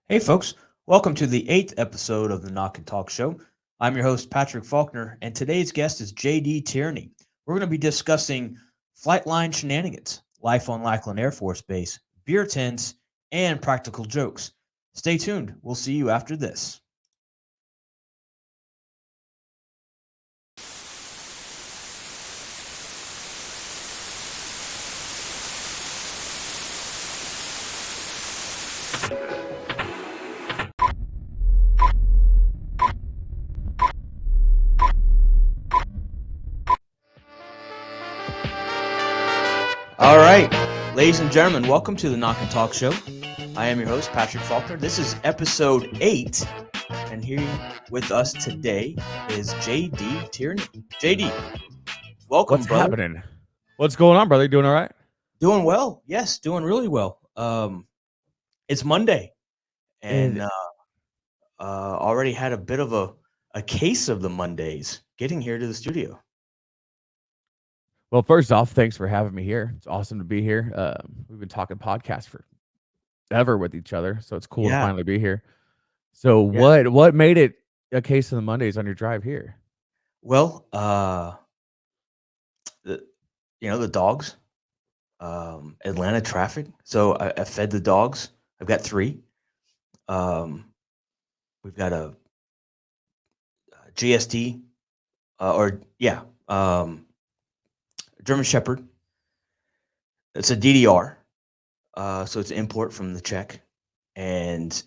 Hey, folks, welcome to the eighth episode of the Knock and Talk Show. I'm your host, Patrick Faulkner, and today's guest is JD Tierney. We're going to be discussing flight line shenanigans, life on Lackland Air Force Base, beer tents, and practical jokes. Stay tuned. We'll see you after this. All right, ladies and gentlemen, welcome to the Knock and Talk Show. I am your host, Patrick Faulkner. This is episode 8, and here with us today is JD Tierney. JD, welcome, What's brother. happening? What's going on, brother? You doing all right? Doing well. Yes, doing really well. It's Monday, and already had a bit of a case of the Mondays getting here to the studio. Well, first off, thanks for having me here. It's awesome to be here. We've been talking podcasts forever with each other, so it's cool to Yeah. finally be here. So, Yeah. what made it a case of the Mondays on your drive here? Well, the dogs, Atlanta traffic. So I fed the dogs. I've got 3. Um, we've got a GSD, German Shepherd. It's a DDR. So it's an import from the Czech, and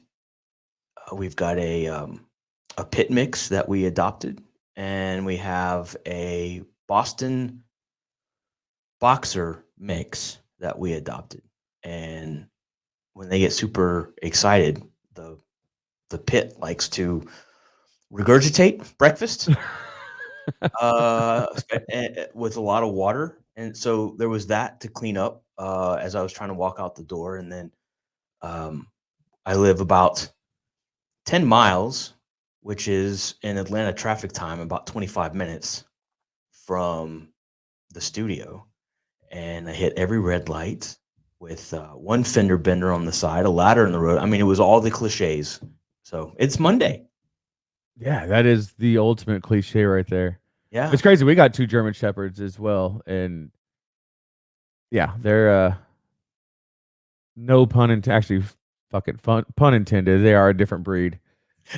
we've got a pit mix that we adopted, and we have a Boston boxer mix that we adopted. And when they get super excited, the pit likes to regurgitate breakfast with a lot of water. And so there was that to clean up as I was trying to walk out the door. And then I live about 10 miles, which is in Atlanta traffic time, about 25 minutes from the studio. And I hit every red light with one fender bender on the side, a ladder in the road. I mean, it was all the cliches. So it's Monday. Yeah, that is the ultimate cliche right there. Yeah. It's crazy. We got 2 German Shepherds as well, and yeah, they're no pun intended. Actually, fucking pun intended. They are a different breed.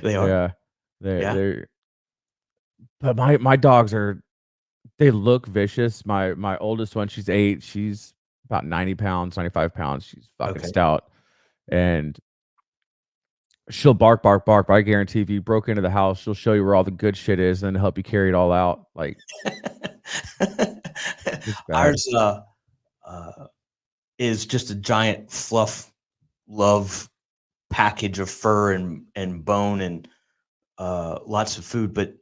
They are. Yeah, Yeah. they're. But my dogs are. They look vicious. My oldest one, she's 8. She's about 90 pounds, 95 pounds. She's fucking Okay. stout. And she'll bark, bark, bark. But I guarantee if you broke into the house, she'll show you where all the good shit is and then help you carry it all out. Like, it's bad. Ours is just a giant fluff love package of fur and bone and lots of food, but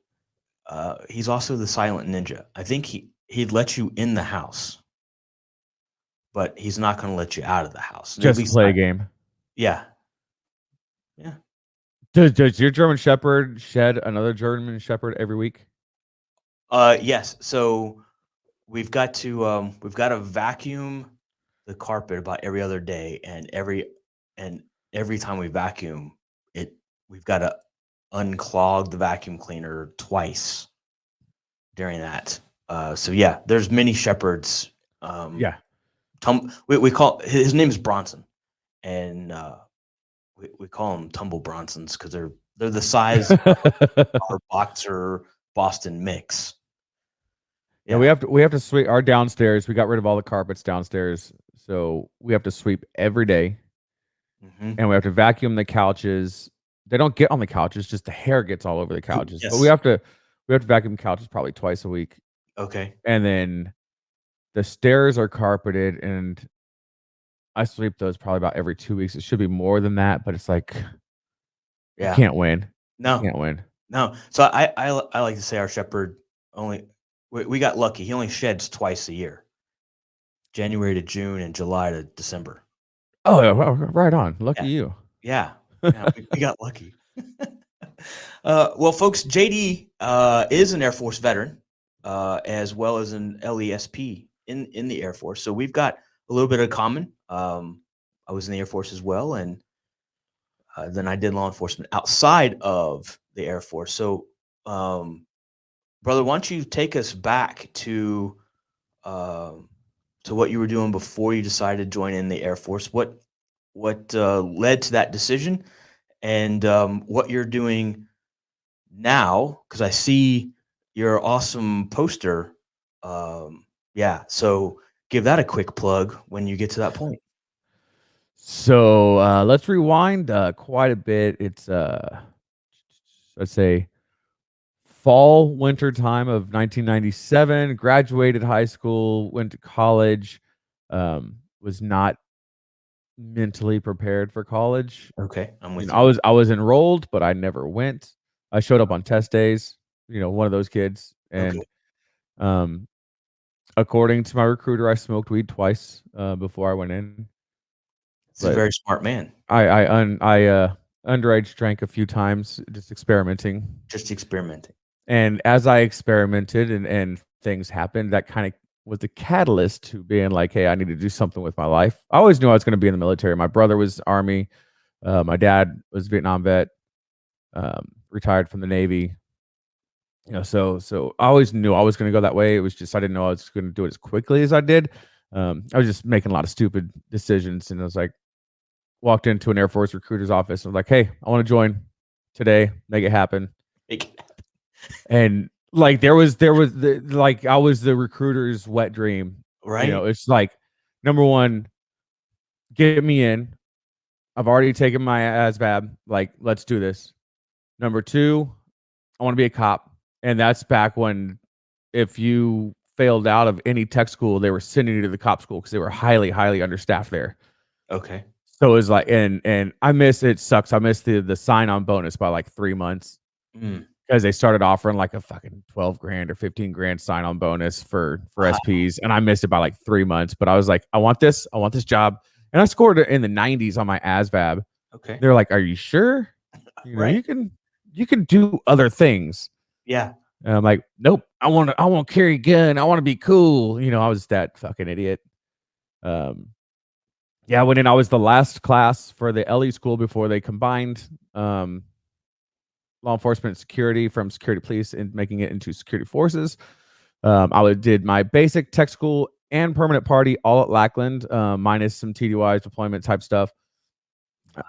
he's also the silent ninja. I think he'd let you in the house, but he's not going to let you out of the house. Just play a game. Yeah. Yeah. Does your German Shepherd shed another German Shepherd every week? Yes. So we've got to vacuum the carpet about every other day, and every time we vacuum it, we've got to unclog the vacuum cleaner twice during that. So yeah, there's many shepherds. Yeah. We call his name is Bronson, and we call them Tumble Bronsons because they're the size of our boxer Boston mix. Yeah, we have to sweep our downstairs. We got rid of all the carpets downstairs, so we have to sweep every day, and we have to vacuum the couches. They don't get on the couches; just the hair gets all over the couches. Yes. But we have to vacuum couches probably twice a week. Okay. And then the stairs are carpeted, and I sweep those probably about every 2 weeks. It should be more than that, but it's like, you can't win. No, You can't win. no. So I like to say our shepherd we got lucky. He only sheds twice a year, January to June and July to December. Oh, yeah, right on. Lucky you. Yeah, we got lucky. Well, folks, JD is an Air Force veteran, as well as an LESP in the Air Force. So we've got a little bit in common. I was in the Air Force as well, and than I did law enforcement outside of the Air Force. So, brother, why don't you take us back um, to what you were doing before you decided to join in the Air Force? What led to that decision, and what you're doing now? Because I see your awesome poster. Yeah, so give that a quick plug when you get to that point. So let's rewind quite a bit. It's let's say fall winter time of 1997. Graduated high school, went to college. Was not mentally prepared for college. Okay, I'm You with know, you. I was enrolled, but I never went. I showed up on test days. You know, one of those kids. Okay, And um, according to my recruiter, I smoked weed twice before I went in. it's a But very smart man. I underage drank a few times, just experimenting. Just experimenting. And as I experimented and things happened, that kind of was the catalyst to being like, "Hey, I need to do something with my life." I always knew I was going to be in the military. My brother was Army. My dad was Vietnam vet, retired from the Navy. You know, so I always knew I was going to go that way. It was just I didn't know I was going to do it as quickly as I did. I was just making a lot of stupid decisions, and I was like, walked into an Air Force recruiter's office and was like, "Hey, I want to join today, make it happen." Like, And like there was like I was the recruiter's wet dream. You right? know, it's like number one, get me in. I've already taken my ASVAB. Like, let's do this. Number two, I want to be a cop. And that's back when if you failed out of any tech school, they were sending you to the cop school because they were highly, highly understaffed there. Okay. So it was like, and I miss it sucks. I missed the sign on bonus by like 3 months Mm. because they started offering like a fucking 12 grand or 15 grand sign on bonus for Wow. SPs, and I missed it by like 3 months. But I was like, I want this job, and I scored it in the 90s on my ASVAB. Okay. They're like, "Are you sure? You know, Right. you can do other things." Yeah. And I'm like, "Nope, I want to carry a gun. I want to be cool." You know, I was that fucking idiot. Um, yeah, I went in. I was the last class for the LE school before they combined law enforcement and security from security police and making it into security forces. Did my basic tech school and permanent party all at Lackland, minus some TDYs, deployment type stuff.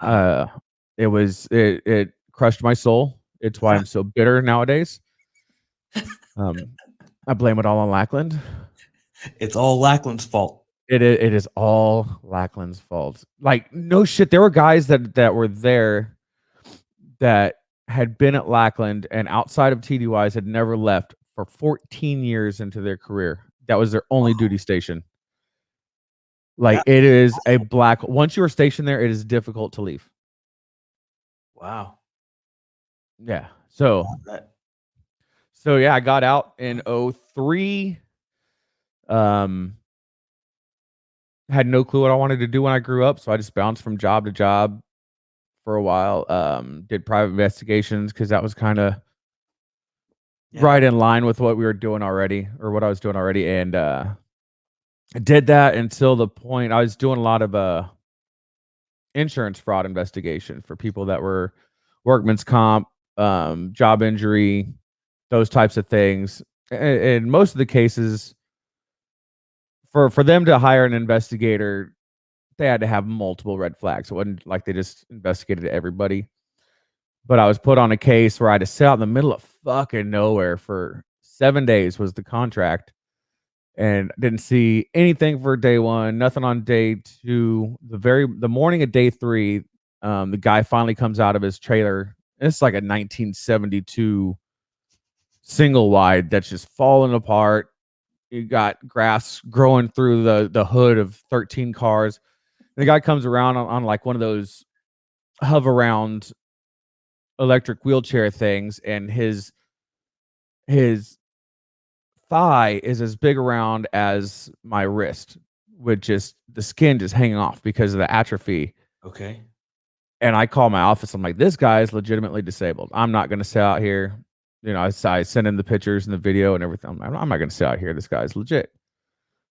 Wow. Uh, it crushed my soul. It's why Yeah. I'm so bitter nowadays. Um, I blame it all on Lackland. It's all Lackland's fault. It is all Lackland's fault. Like no shit, there were guys that were there that had been at Lackland and outside of TDYs had never left for 14 years into their career. That was their only duty station. Yeah. Like it is a black. Once you are stationed there, it is difficult to leave. Wow. Yeah. So That, yeah, I got out in 03. Um, had no clue what I wanted to do when I grew up, so I just bounced from job to job for a while. Did private investigations because that was kind of yeah. right in line with what we were doing already, or what I was doing already, and I did that until the point I was doing a lot of insurance fraud investigation for people that were workman's comp, job injury, those types of things. And most of the cases, for them to hire an investigator, they had to have multiple red flags. It wasn't like they just investigated everybody. But I was put on a case where I had to sit out in the middle of fucking nowhere for 7 days was the contract, and didn't see anything for day 1, nothing on day 2. The morning of day 3, the guy finally comes out of his trailer. It's like a 1972 single wide that's just falling apart. You got grass growing through the hood of 13 cars. And the guy comes around on like one of those hover around electric wheelchair things, and his thigh is as big around as my wrist, with just the skin just hanging off because of the atrophy. okay. And I call my office. I'm like, this guy is legitimately disabled. I'm not going to sit out here. You know, I send in the pictures and the video and everything. I'm not going to sit out here. This guy's legit.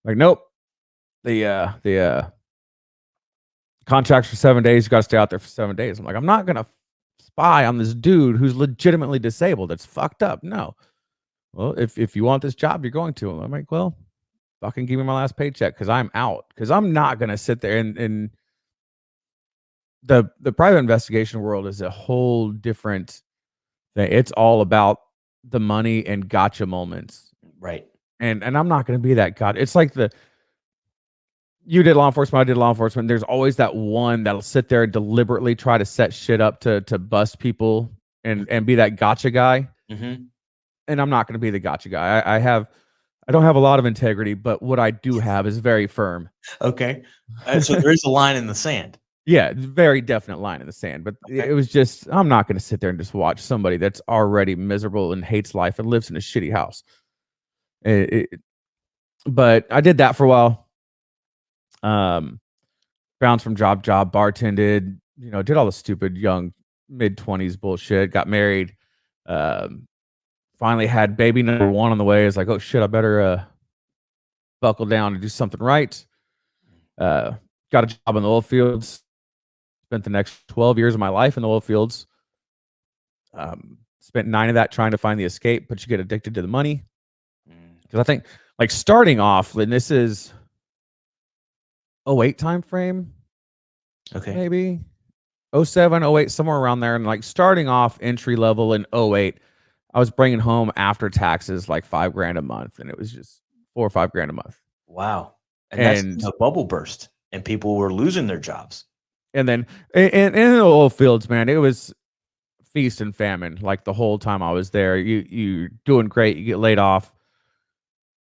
Like, nope. The contracts for 7 days. You got to stay out there for 7 days. I'm like, I'm not gonna spy on this dude who's legitimately disabled. It's fucked up. No. Well, if you want this job, you're going to. I'm like, well, fucking give me my last paycheck because I'm out. Because I'm not gonna sit there and the private investigation world is a whole different thing. It's all about the money and gotcha moments. Right. And I'm not gonna be that god. It's like you did law enforcement, I did law enforcement. There's always that one that'll sit there and deliberately try to set shit up to bust people and be that gotcha guy. Mm-hmm. And I'm not gonna be the gotcha guy. I don't have a lot of integrity, but what I do have is very firm. Okay. So there is a line in the sand. Yeah, very definite line in the sand. But Okay. it was just, I'm not going to sit there and just watch somebody that's already miserable and hates life and lives in a shitty house. But I did that for a while. Bounced from job, bartended, did all the stupid young mid-20s bullshit, got married. Finally had baby number 1 on the way. It's like, oh shit, I better buckle down and do something right. Got a job in the oil fields. Spent the next 12 years of my life in the oil fields. Spent 9 of that trying to find the escape, but you get addicted to the money. Because I think, like, starting off, and this is 08 time frame, Okay. maybe 07, 08, somewhere around there. And like starting off entry level in 08, I was bringing home after taxes like $5,000 a month, and it was just $4 or $5,000 a month. Wow. And that's a bubble burst, and people were losing their jobs. And then in the oil fields, man, it was feast and famine. Like the whole time I was there, you're doing great, you get laid off,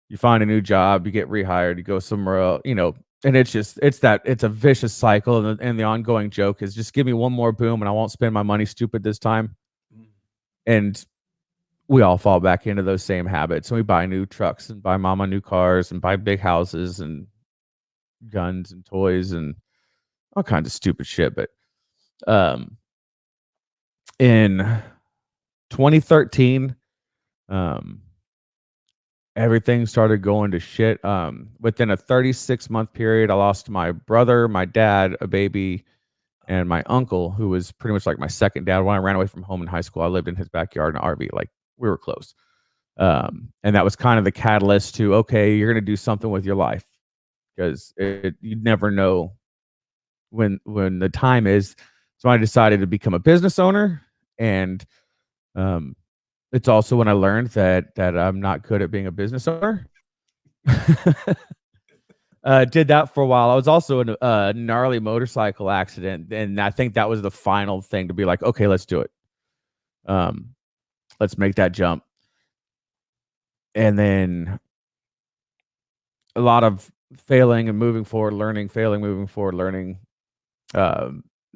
you find a new job, you get rehired, you go somewhere else, and it's a vicious cycle. And the ongoing joke is just give me one more boom and I won't spend my money stupid this time. And we all fall back into those same habits. And we buy new trucks and buy mama new cars and buy big houses and guns and toys and all kinds of stupid shit. But in 2013, everything started going to shit. Within a 36-month period, I lost my brother, my dad, a baby, and my uncle, who was pretty much like my second dad. When I ran away from home in high school, I lived in his backyard in an RV. Like, we were close. And that was kind of the catalyst to, okay, you're going to do something with your life, because you never know when the time is. So I decided to become a business owner. And it's also when I learned that I'm not good at being a business owner. Did that for a while. I was also in a gnarly motorcycle accident, and I think that was the final thing to be like, okay, let's do it. Let's make that jump. And then a lot of failing and moving forward, learning, failing, moving forward, learning.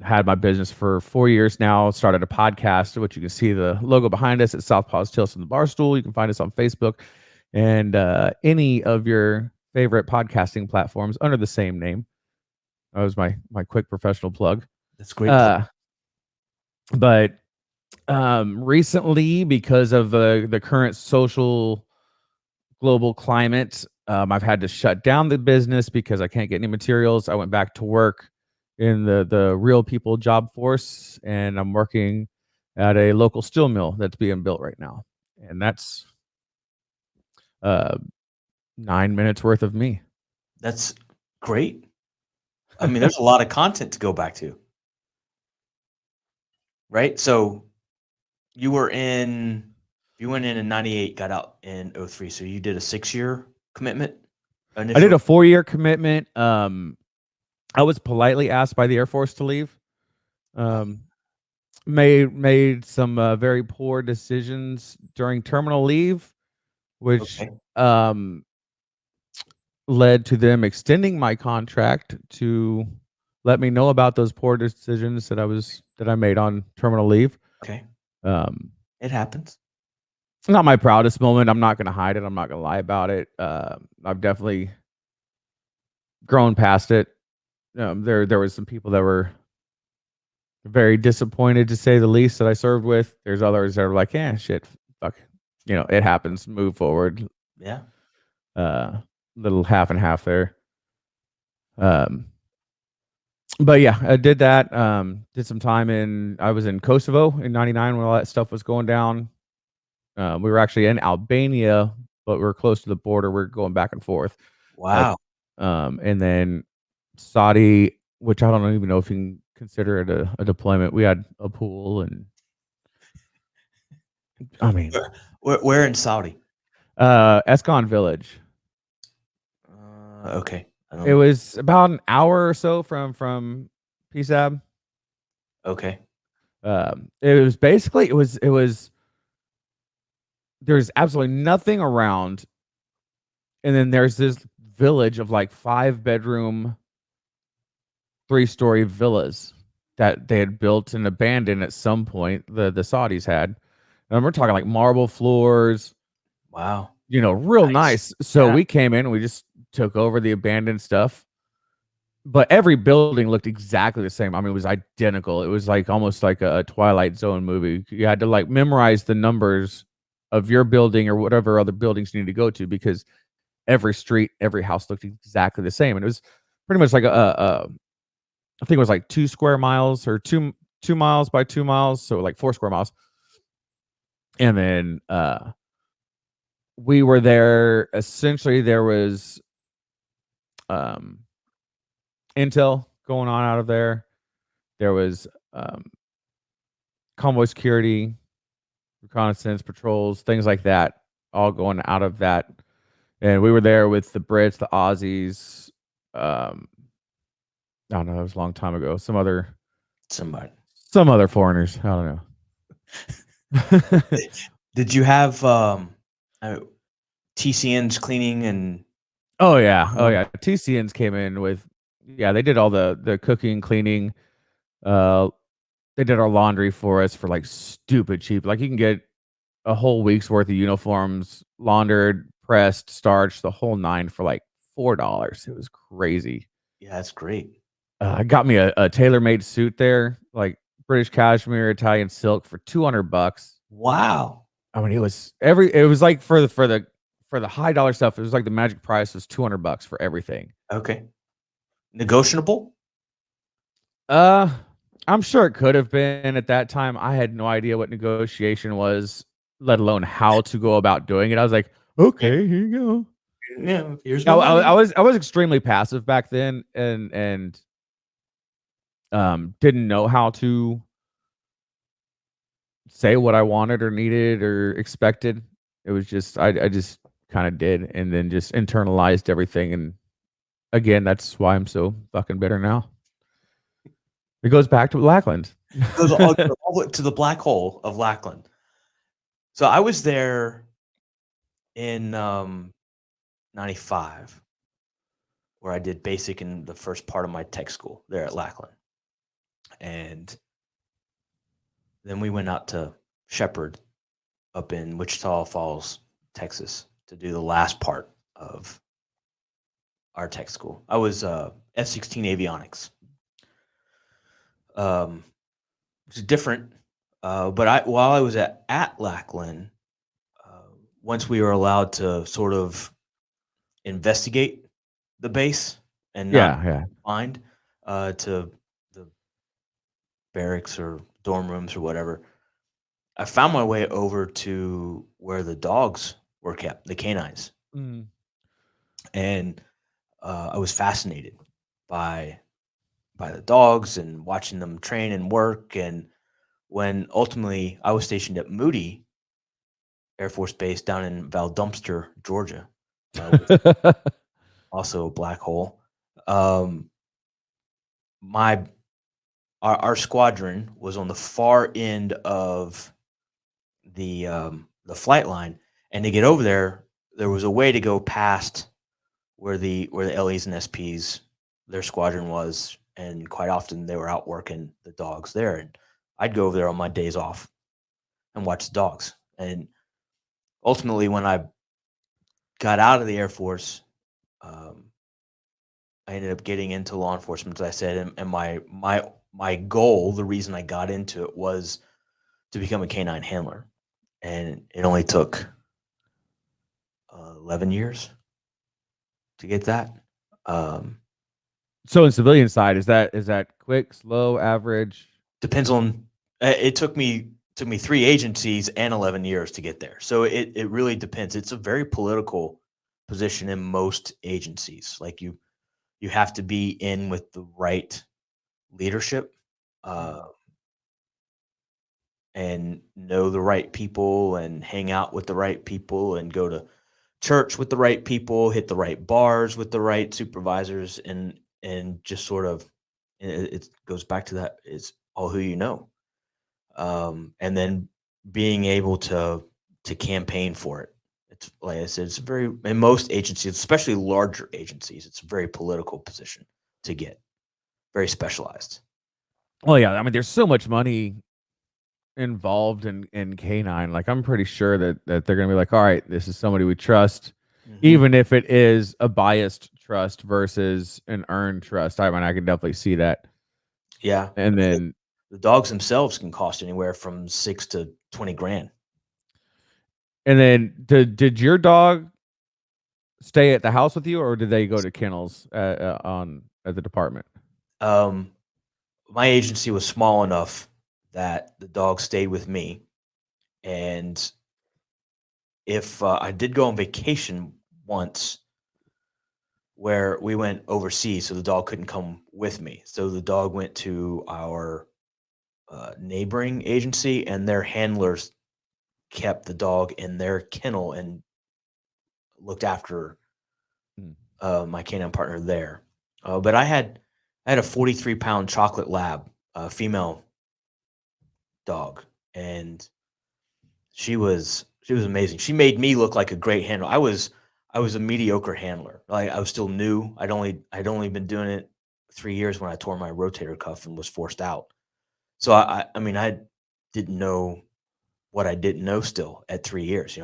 Had my business for 4 years now. Started a podcast, which you can see the logo behind us at Southpaw's Tales from the Barstool. You can find us on Facebook and any of your favorite podcasting platforms under the same name. That was my quick professional plug. That's great. But recently, because of the current social global climate, I've had to shut down the business because I can't get any materials. I went back to work in the real people job force, and I'm working at a local steel mill that's being built right now. And that's 9 minutes worth of me. That's great. I mean, there's a lot of content to go back to. Right? So you went in in 98, got out in 03. So you did a 6-year commitment initially? I did a 4-year commitment. I was politely asked by the Air Force to leave. Made some very poor decisions during terminal leave, which led to them extending my contract to let me know about those poor decisions that I made on terminal leave. Okay. It happens. It's not my proudest moment. I'm not going to hide it. I'm not going to lie about it. I've definitely grown past it. There was some people that were very disappointed, to say the least, that I served with. There's others that are like, yeah, shit, fuck, it happens. Move forward. Yeah. Little half and half there. But yeah, I did that. Did some time I was in Kosovo in '99 when all that stuff was going down. We were actually in Albania, but we were close to the border. We are going back and forth. Uh, Wow. and then Saudi, which I don't even know if you can consider it a deployment. We had a pool, and I mean, Where in Saudi? Escon Village. Okay. I It don't. was about an hour or so from PSAB. Okay. It was basically it was there's absolutely nothing around, and then there's this village of like 5-bedroom, 3-story villas that they had built and abandoned at some point. The Saudis had, and we're talking like marble floors, Wow. real Nice. nice. So Yeah. we came in and we just took over the abandoned stuff. But every building looked exactly the same. I mean, it was identical. It was like almost like a Twilight Zone movie. You had to like memorize the numbers of your building or whatever other buildings you need to go to, because every street, every house looked exactly the same. And it was pretty much like I think it was like 2 square miles, or 2 miles by 2 miles, so like 4 square miles. And then we were there. Essentially, there was um intel going on out of there. There was convoy security, reconnaissance patrols, things like that, all going out of that. And we were there with the Brits, the Aussies. I don't know. It was a long time ago. Somebody. Some other foreigners. I don't know. Did you have TCN's cleaning and? Oh yeah. TCNs came in with, yeah. They did all the cooking, cleaning. Uh, they did our laundry for us for like stupid cheap. Like you can get a whole week's worth of uniforms laundered, pressed, starched, the whole nine for like $4. It was crazy. Yeah, that's great. I got me a tailor-made suit there, like British cashmere, Italian silk for $200. Wow. I mean, it was like for the high dollar stuff, it was like the magic price was $200 for everything. Okay. Negotiable? Uh, I'm sure it could have been at that time. I had no idea what negotiation was, let alone how to go about doing it. I was like, Yeah. okay, here you go. Yeah. Here's I, my I, money. I was extremely passive back then, and didn't know how to say what I wanted or needed or expected. It was just I just kind of did, and then just internalized everything. And again, that's why I'm so fucking bitter now. It goes back to Lackland. Goes all the way to the black hole of Lackland. So I was there in 95, where I did basic in the first part of my tech school there at Lackland. And then we went out to Shepherd up in Wichita Falls, Texas, to do the last part of our tech school. I was F-16 avionics. It's different, but while I was at Lackland, once we were allowed to sort of investigate the base and not Yeah. find to the barracks or dorm rooms or whatever, I found my way over to where the dogs were kept, the canines, Mm. and I was fascinated by the dogs and watching them train and work. And when ultimately I was stationed at Moody Air Force Base down in Valdosta, Georgia, which is also a black hole. Um, my our squadron was on the far end of the flight line, and to get over there, there was a way to go past where the LEs and SPs their squadron was, and quite often they were out working the dogs there, and I'd go over there on my days off and watch the dogs. And ultimately, when I got out of the Air Force, um, I ended up getting into law enforcement, as I said, and my goal, the reason I got into it, was to become a canine handler, and it only took 11 years to get that. Um, So in civilian side, is that quick, slow, average? Depends on. It took me 3 agencies and 11 years to get there. So it really depends. It's a very political position in most agencies. Like you have to be in with the right leadership, uh, and know the right people and hang out with the right people and go to church with the right people, hit the right bars with the right supervisors, and just sort of it goes back to that, it's all who you know. And then being able to campaign for it. It's like I said, it's very in most agencies, especially larger agencies, it's a very political position to get, very specialized. Well, yeah, I mean, there's so much money involved in canine. Like, I'm pretty sure that they're gonna be like, all right, this is somebody we trust, Hmm. even if it is a biased trust versus an earned trust. I mean, I can definitely see that. Yeah, And I mean, then the dogs themselves can cost anywhere from 6 to 20 grand. did your dog stay at the house with you, or did they go to kennels on at the department? Um, my agency was small enough that the dog stayed with me, and if I did go on vacation once where we went overseas, so the dog couldn't come with me. So the dog went to our neighboring agency, and their handlers kept the dog in their kennel and looked after Mm. my canine partner there. But I had a 43-pound chocolate lab, female dog, and she was amazing. She made me look like a great handler. I was a mediocre handler. Like I was still new. I'd only been doing it 3 years when I tore my rotator cuff and was forced out. So I mean I didn't know what I didn't know still at 3 years.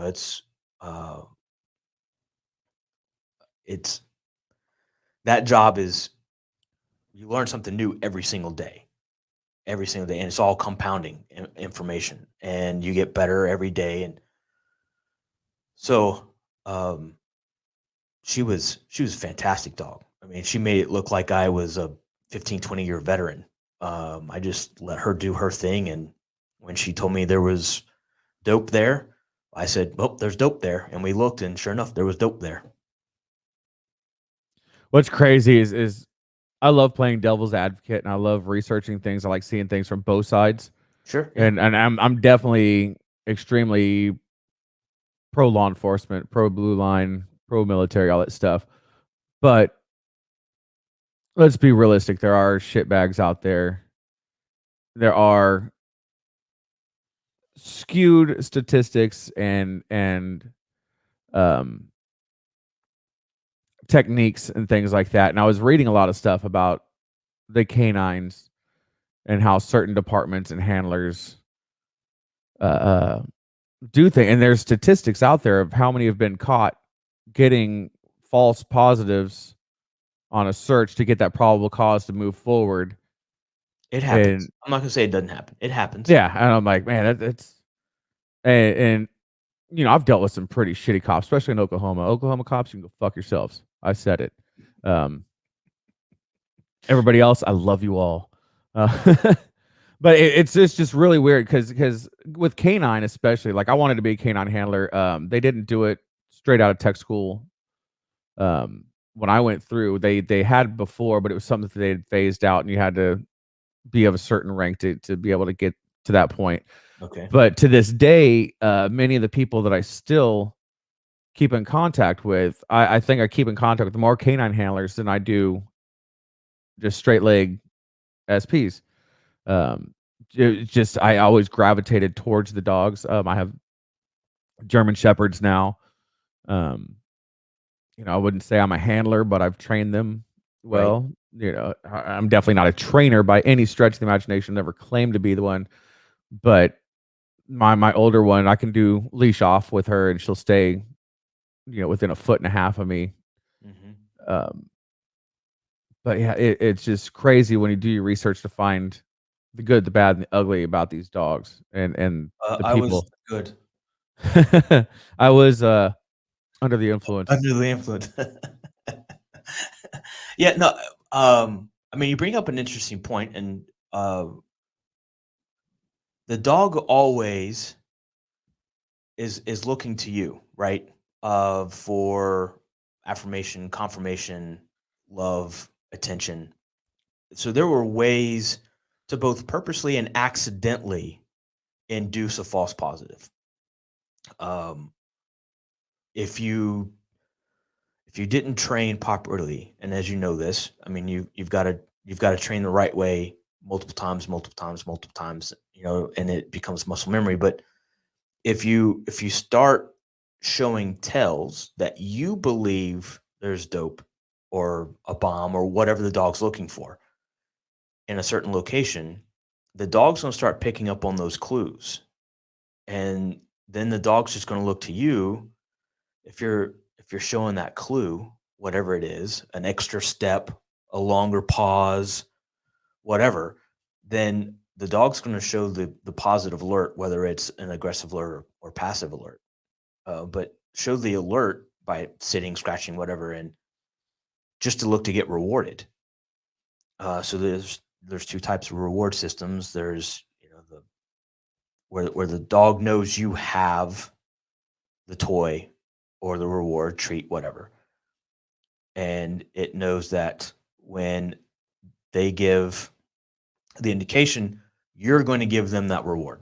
Uh it's that job is you learn something new every single day, and it's all compounding information, and you get better every day. And so um she was a fantastic dog. I mean, she made it look like I was a 15, 20-year veteran. I just let her do her thing, and when she told me there was dope there, I said, "Well, there's dope there," and we looked, and sure enough, there was dope there. What's crazy is I love playing devil's advocate, and I love researching things. I like seeing things from both sides, Sure, yeah, and I'm definitely extremely pro law enforcement, pro blue line, pro military, all that stuff. But let's be realistic. There are shitbags out there. There are skewed statistics and um, techniques and things like that. And I was reading a lot of stuff about the canines and how certain departments and handlers uh, do things. And there's statistics out there of how many have been caught getting false positives on a search to get that probable cause to move forward. it happens. And I'm not gonna say it doesn't happen. It happens. yeah, and I'm like, man, that's and I've dealt with some pretty shitty cops, especially in Oklahoma. Oklahoma cops, you can go fuck yourselves. I said it. Um, everybody else, I love you all. Uh, but it's just really weird because with canine especially, like I wanted to be a canine handler. They didn't do it straight out of tech school. When I went through, they had before, but it was something that they had phased out, and you had to be of a certain rank to be able to get to that point. Okay. But to this day, many of the people that I still keep in contact with, I think I keep in contact with more canine handlers than I do just straight leg SPs. Um, just I always gravitated towards the dogs. I have German shepherds now. Um, I wouldn't say I'm a handler, but I've trained them Right. well. I'm definitely not a trainer by any stretch of the imagination. Never claimed to be the one, but my older one, I can do leash off with her, and she'll stay, within a foot and a half of me. Hmm. Um, but yeah, it's just crazy when you do your research to find the good, the bad, and the ugly about these dogs and the I was people. good. I was under the influence. Under the influence. Yeah, no, I mean, you bring up an interesting point, and the dog always is looking to you, right? For affirmation, confirmation, love, attention. So there were ways to both purposely and accidentally induce a false positive. Um, if you if you didn't train properly, and as you know this, I mean you've got to train the right way multiple times, multiple times, multiple times, and it becomes muscle memory. But if you start showing tells that you believe there's dope or a bomb or whatever the dog's looking for in a certain location, the dog's going to start picking up on those clues. And then the dog's just going to look to you if you're showing that clue, whatever it is, an extra step, a longer pause, whatever, then the dog's going to show the positive alert, whether it's an aggressive alert or passive alert. But show the alert by sitting, scratching, whatever, and just to look to get rewarded. So there's two types of reward systems. There's the where the dog knows you have the toy or the reward, treat, whatever, and it knows that when they give the indication, you're going to give them that reward.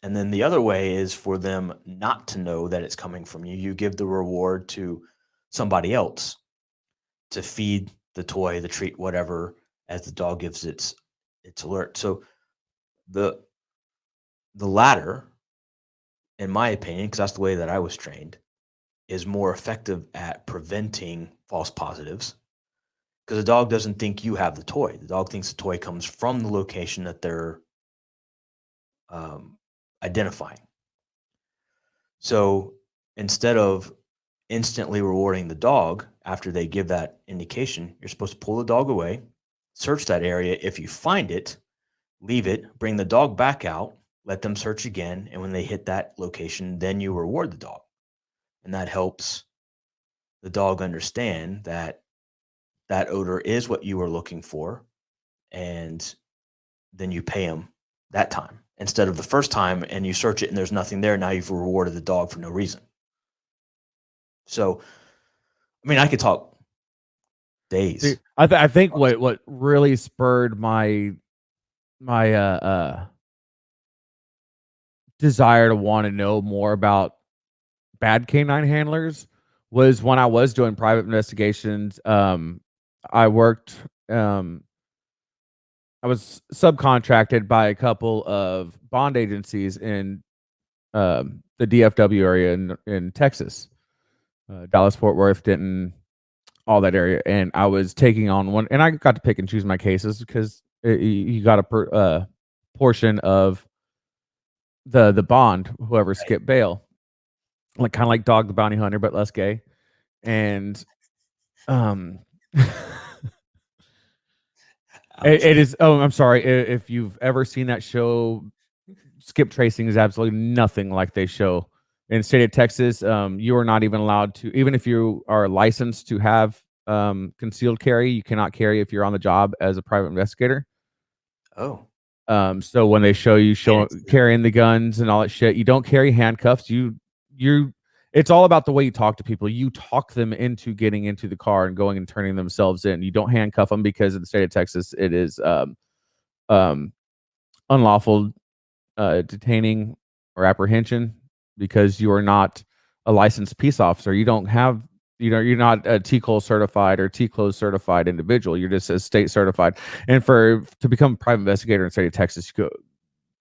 And then the other way is for them not to know that it's coming from you. You give the reward to somebody else to feed the toy, the treat, whatever, as the dog gives its alert. So the the latter, in my opinion, because that's the way that I was trained, is more effective at preventing false positives because the dog doesn't think you have the toy. The dog thinks the toy comes from the location that they're um, identifying. So instead of instantly rewarding the dog after they give that indication, you're supposed to pull the dog away, search that area. If you find it, leave it, bring the dog back out, let them search again. And when they hit that location, then you reward the dog. And that helps the dog understand that that odor is what you were looking for. And then you pay them that time instead of the first time and you search it and there's nothing there. Now you've rewarded the dog for no reason. So, I mean, I could talk days. See, I think what really spurred my desire to want to know more about bad canine handlers was when I was doing private investigations. I worked. I was subcontracted by a couple of bond agencies in the DFW area in Texas, Dallas, Fort Worth, Denton, all that area, and I was taking on one, and I got to pick and choose my cases because you got a portion of the bond, whoever skipped bail, like kind of like Dog the Bounty Hunter, but less gay, and it is. Oh, I'm sorry if you've ever seen that show. Skip tracing is absolutely nothing like they show in the state of Texas. You are not even allowed to, even if you are licensed to have concealed carry, you cannot carry if you're on the job as a private investigator. Oh. So when they show you carrying the guns and all that shit, you don't carry handcuffs. It's all about the way you talk to people. You talk them into getting into the car and going and turning themselves in. You don't handcuff them because in the state of Texas, it is unlawful detaining or apprehension because you are not a licensed peace officer. You don't have, you're not a TCOL certified or TCLOS certified individual. You're just a state certified. And to become a private investigator in the state of Texas,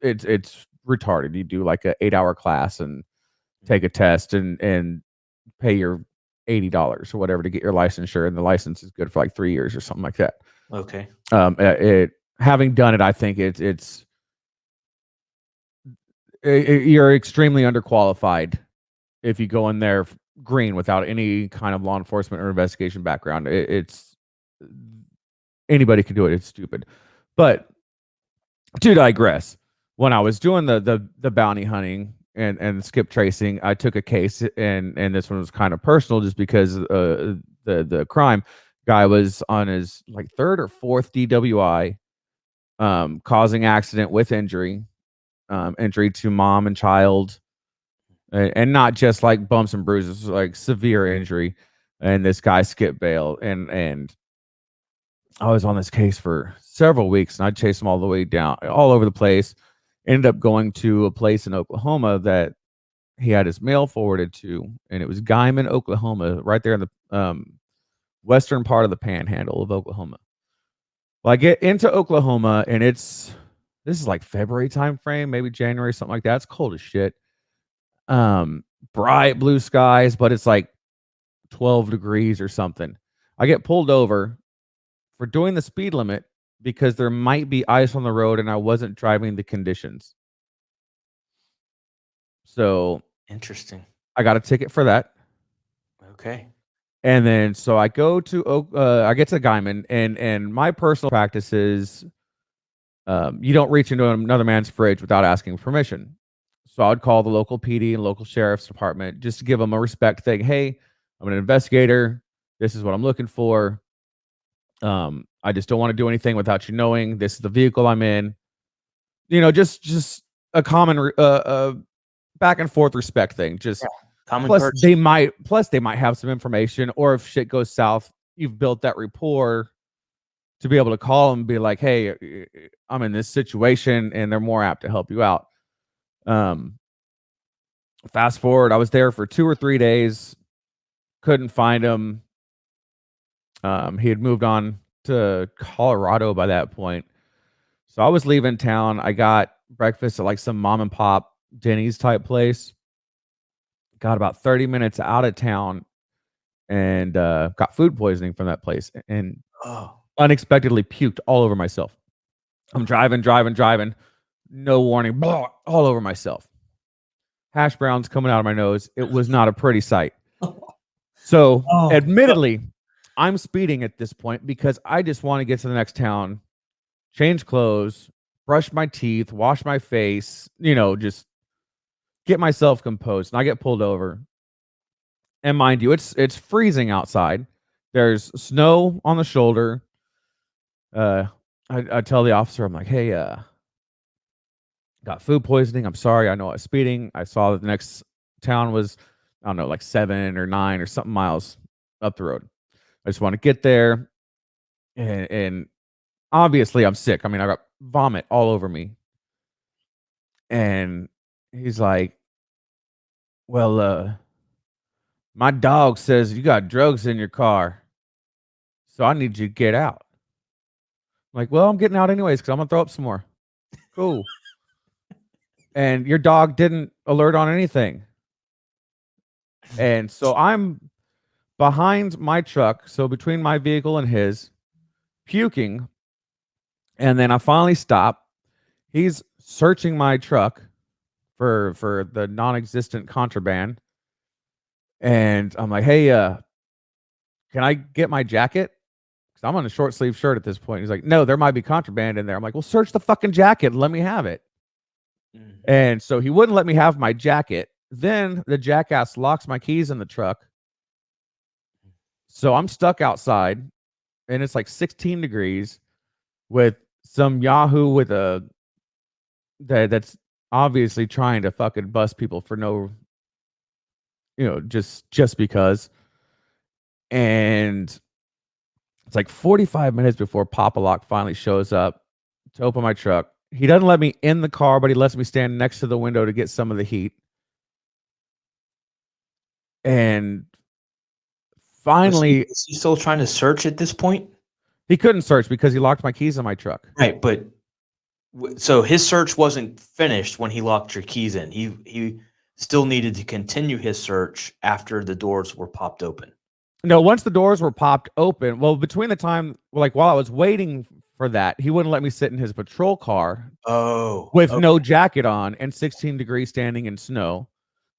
it's retarded. You do like a 8-hour class and take a test and pay your $80 or whatever to get your licensure, and the license is good for like 3 years or something like that. Okay. Having done it, I think you're extremely underqualified if you go in there green without any kind of law enforcement or investigation background. It's anybody can do it. It's stupid. But to digress, when I was doing the bounty hunting and skip tracing, I took a case, and this one was kind of personal just because the crime. Guy was on his like third or fourth DWI, causing accident with injury, injury to mom and child, and not just like bumps and bruises, like severe injury. And this guy skipped bail, and I was on this case for several weeks, and I chased him all the way down, all over the place. Ended up going to a place in Oklahoma that he had his mail forwarded to, and it was Guyman, Oklahoma, right there in the western part of the Panhandle of Oklahoma. Well, I get into Oklahoma, and this is like February time frame, maybe January, something like that. It's cold as shit. Bright blue skies, but it's like 12 degrees or something. I get pulled over for doing the speed limit because there might be ice on the road and I wasn't driving the conditions. So Interesting. I got a ticket for that. Okay. And then so I go to I get to Guyman, and my personal practice is you don't reach into another man's fridge without asking permission. So I would call the local PD and local sheriff's department just to give them a respect thing. Hey, I'm an investigator. This is what I'm looking for. I just don't want to do anything without you knowing. This is the vehicle I'm in. Just a common back and forth respect thing. Just common plus courtesy. they might have some information, or if shit goes south, you've built that rapport to be able to call them and be like, hey, I'm in this situation, and they're more apt to help you out. Fast forward, I was there for 2 or 3 days, couldn't find him. He had moved on to Colorado by that point. So I was leaving town. I got breakfast at like some mom and pop Denny's type place. Got about 30 minutes out of town and got food poisoning from that place, and unexpectedly puked all over myself. I'm driving. No warning. Blah, all over myself. Hash browns coming out of my nose. It was not a pretty sight. So, admittedly, I'm speeding at this point because I just want to get to the next town, change clothes, brush my teeth, wash my face, just get myself composed. And I get pulled over. And mind you, it's freezing outside. There's snow on the shoulder. I tell the officer, I'm like, hey, got food poisoning. I'm sorry. I know I was speeding. I saw that the next town was, I don't know, like 7 or 9 or something miles up the road. I just want to get there. And obviously I'm sick. I mean, I got vomit all over me. And he's like, well, my dog says you got drugs in your car, so I need you to get out. I'm like, well, I'm getting out anyways because I'm going to throw up some more. Cool. And your dog didn't alert on anything. And so I'm behind my truck, so between my vehicle and his, puking. And then I finally stop. He's searching my truck for the non-existent contraband. And I'm like, hey, can I get my jacket? Because I'm on a short sleeve shirt at this point. He's like, no, there might be contraband in there. I'm like, well, search the fucking jacket and let me have it. And so he wouldn't let me have my jacket. Then the jackass locks my keys in the truck. So I'm stuck outside, and it's like 16 degrees with some Yahoo with that's obviously trying to fucking bust people for no, just because. And it's like 45 minutes before Papa Lock finally shows up to open my truck. He doesn't let me in the car, but he lets me stand next to the window to get some of the heat. And finally, is he still trying to search at this point? He couldn't search because he locked my keys in my truck. Right, but so his search wasn't finished when he locked your keys in. He still needed to continue his search after the doors were popped open. No, once the doors were popped open, well, between the time, like while I was waiting for that, he wouldn't let me sit in his patrol car. With no jacket on and 16 degrees standing in snow.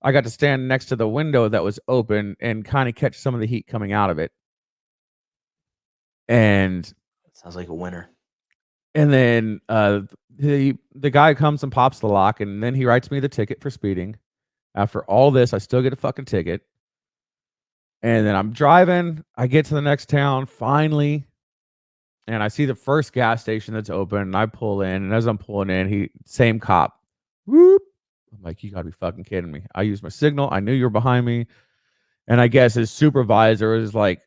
I got to stand next to the window that was open and kind of catch some of the heat coming out of it. And sounds like a winner. And then the guy comes and pops the lock, and then he writes me the ticket for speeding. After all this, I still get a fucking ticket. And then I'm driving. I get to the next town finally, and I see the first gas station that's open. And I pull in, and as I'm pulling in, same cop. Whoop! I'm like, you gotta be fucking kidding me. I used my signal. I knew you were behind me, and I guess his supervisor was like,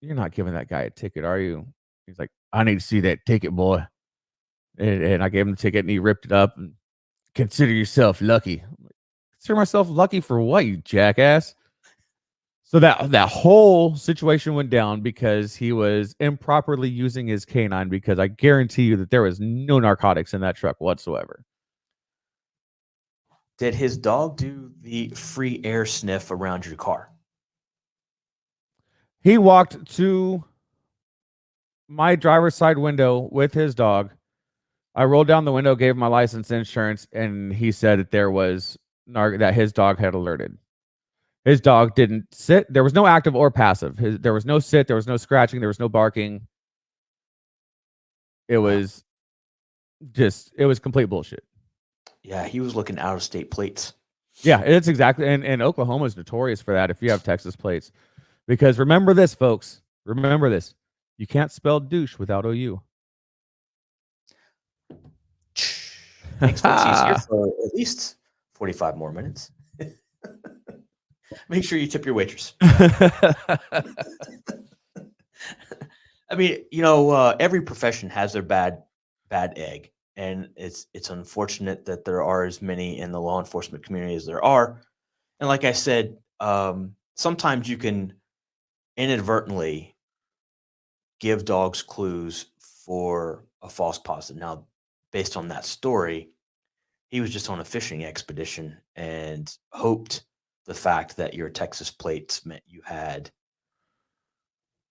"You're not giving that guy a ticket, are you?" He's like, "I need to see that ticket, boy." And I gave him the ticket, and he ripped it up. And consider yourself lucky. I'm like, consider myself lucky for what, you jackass? So that whole situation went down because he was improperly using his canine, because I guarantee you that there was no narcotics in that truck whatsoever. Did his dog do the free air sniff around your car? He walked to my driver's side window with his dog. I rolled down the window, gave him my license, insurance, and he said that that his dog had alerted. His dog didn't sit. There was no active or passive. There was no sit. There was no scratching. There was no barking. It was complete bullshit. Yeah, he was looking out of state plates. Yeah, it's exactly. And Oklahoma is notorious for that if you have Texas plates. Because remember this, folks. Remember this. You can't spell douche without OU. Thanks, folks. He's here for at least 45 more minutes. Make sure you tip your waitress. I mean, every profession has their bad egg, and it's unfortunate that there are as many in the law enforcement community as there are. And like I said, sometimes you can inadvertently give dogs clues for a false positive. Now, based on that story, he was just on a fishing expedition and hoped the fact that your Texas plates meant you had,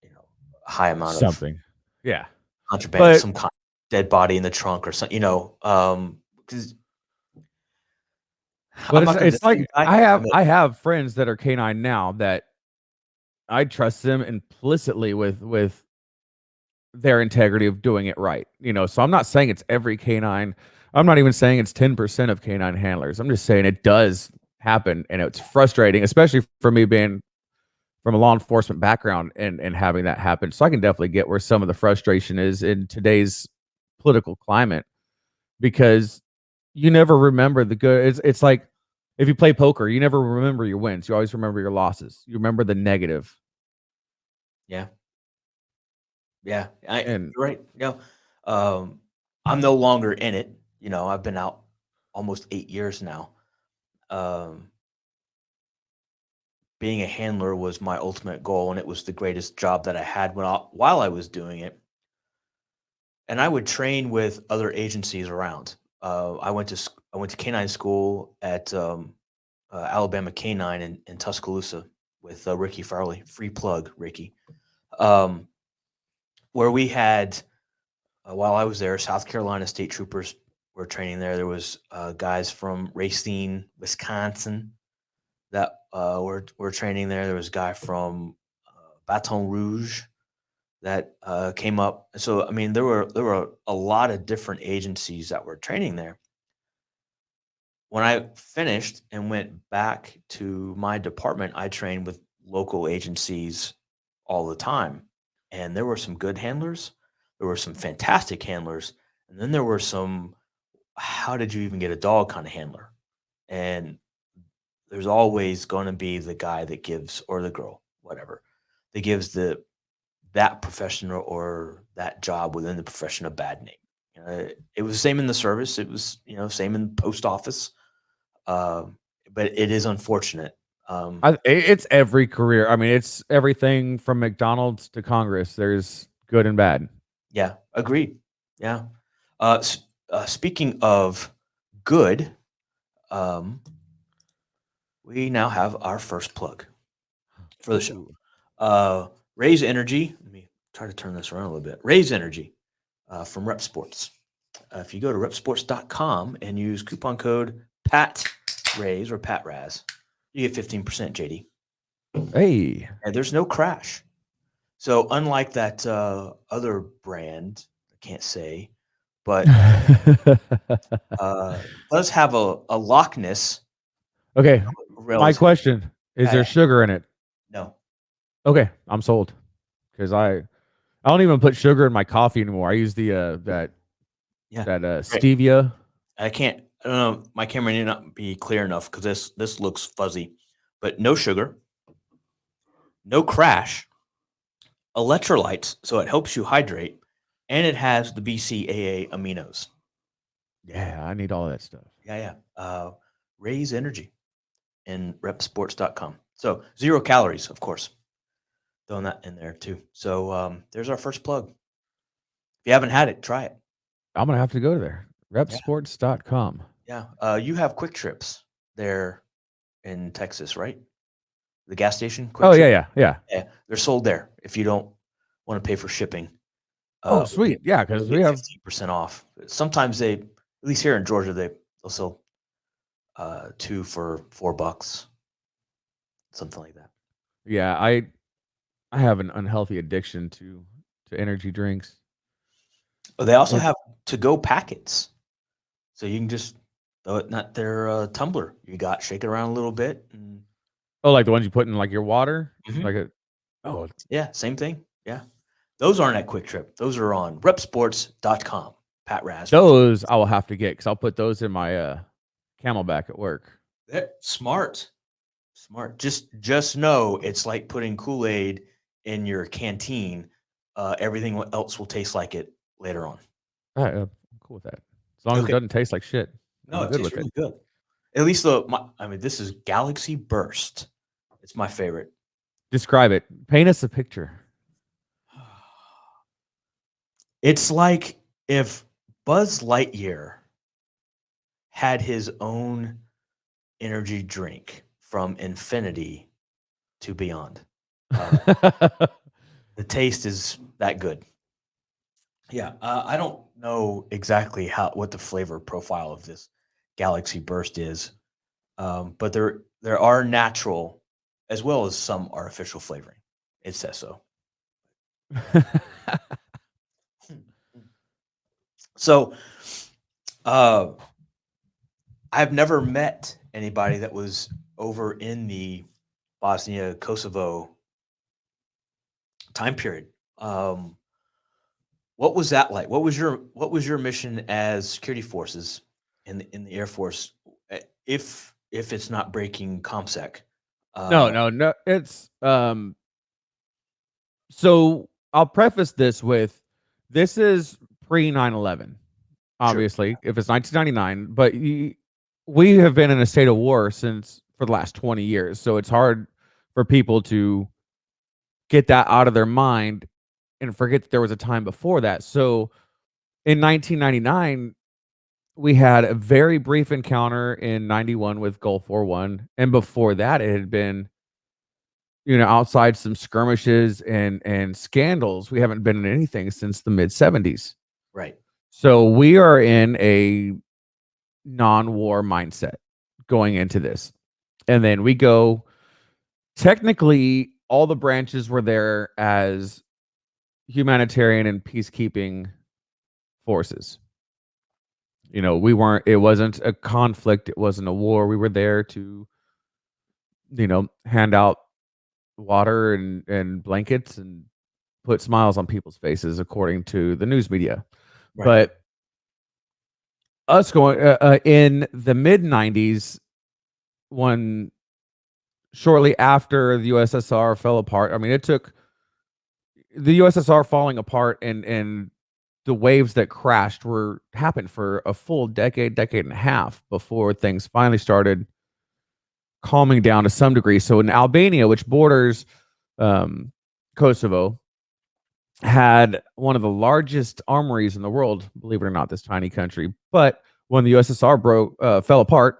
a high amount something. of Yeah. contraband, some kind of dead body in the trunk or something, because but it's like I have friends that are canine now that I trust them implicitly with their integrity of doing it right. So I'm not saying it's every canine. I'm not even saying it's 10% of canine handlers. I'm just saying it does happen, and it's frustrating, especially for me being from a law enforcement background and having that happen. So I can definitely get where some of the frustration is in today's political climate, because you never remember the good. It's like if you play poker, you never remember your wins. You always remember your losses. You remember the negative. Yeah. Yeah. And you're right. I'm no longer in it. I've been out almost 8 years now. Being a handler was my ultimate goal, and it was the greatest job that I had while I was doing it. And I would train with other agencies around. I went to canine school at Alabama Canine in Tuscaloosa with Ricky Farley. Free plug, Ricky. Where we had, while I was there, South Carolina state troopers were training there. There was guys from Racine, Wisconsin, that were training there. There was a guy from Baton Rouge that came up. So I mean, there were a lot of different agencies that were training there. When I finished and went back to my department, I trained with local agencies all the time, and there were some good handlers. There were some fantastic handlers, and then there were some, how did you even get a dog kind of handler? And there's always going to be the guy that gives, or the girl, whatever, that gives that profession or that job within the profession a bad name. It was the same in the service. It was, same in the post office. But it is unfortunate. It's every career. I mean, it's everything from McDonald's to Congress. There's good and bad. Yeah, agreed. Yeah. Speaking of good, we now have our first plug for the show. Raise Energy. Let me try to turn this around a little bit. Raise Energy from Rep Sports. If you go to repsports.com and use coupon code PATRAISE or PATRAZ, you get 15%, JD. Hey. And there's no crash. So unlike that other brand, I can't say, but does have a Loch Ness. Okay. My question, is there sugar in it? No. Okay, I'm sold. Because I don't even put sugar in my coffee anymore. I use the that Yeah. Right. stevia. I can't. I don't know. My camera may not be clear enough because this looks fuzzy, but no sugar, no crash, electrolytes, so it helps you hydrate, and it has the BCAA aminos. Yeah, I need all that stuff. Yeah, yeah. Raise energy in repsports.com. So 0 calories, of course. Throwing that in there too. So there's our first plug. If you haven't had it, try it. I'm gonna have to go to there. Yeah, Repsports.com. yeah. You have Quick Trips there in Texas, right? The gas station, Quick Oh yeah, Trip. yeah, yeah. Yeah, they're sold there. If you don't want to pay for shipping, Oh we'll sweet, yeah, we'll because we get have 15% off. Sometimes they, at least here in Georgia, they'll sell 2 for $4, something like that. yeah. I have an unhealthy addiction to energy drinks. Oh, they also It, have to go packets, so you can just throw it in that their tumbler. You got shake it around a little bit. And, oh, like the ones you put in like your water, Mhm. like a oh Yeah, same thing. Yeah, those aren't at Quick Trip. Those are on repsports.com. Pat Raz for those I will have to get because I'll put those in my Camelback at work. smart. Smart. Just know it's like putting Kool-Aid in your canteen. Everything else will taste like it later on. All right, I'm cool with that. As long as it Okay. doesn't taste like shit, No, I'm it good tastes with it. really good. At least I mean, this is Galaxy Burst. It's my favorite. Describe it. Paint us a picture. It's like if Buzz Lightyear had his own energy drink from infinity to beyond. The taste is that good. Yeah, I don't know exactly what the flavor profile of this Galaxy Burst is, but there are natural as well as some artificial flavoring. It says so. So, uh, I've never met anybody that was over in the Bosnia Kosovo time period. Um, what was that like? What was your mission as security forces in the Air Force? If it's not breaking ComSec, No, uh, no, no. It's so I'll preface this with this is pre 9/11. sure, Obviously, if it's 1999, but we have been in a state of war since for the last 20 years. So it's hard for people to get that out of their mind and forget that there was a time before that. So in 1999, we had a very brief encounter in 91 with Gulf War One, and before that, it had been outside some skirmishes and scandals. We haven't been in anything since the mid 70s. right, So we are in a non-war mindset going into this. And then we go technically all the branches were there as humanitarian and peacekeeping forces. We weren't it wasn't a conflict, it wasn't a war. We were there to, hand out water and blankets and put smiles on people's faces according to the news media. right, But us going in the mid 90s when shortly after the USSR fell apart. I mean, it took the USSR falling apart and the waves that crashed were happened for a full decade and a half before things finally started calming down to some degree. So in Albania, which borders um, Kosovo, had one of the largest armories in the world. Believe it or not, this tiny country. But when the USSR fell apart,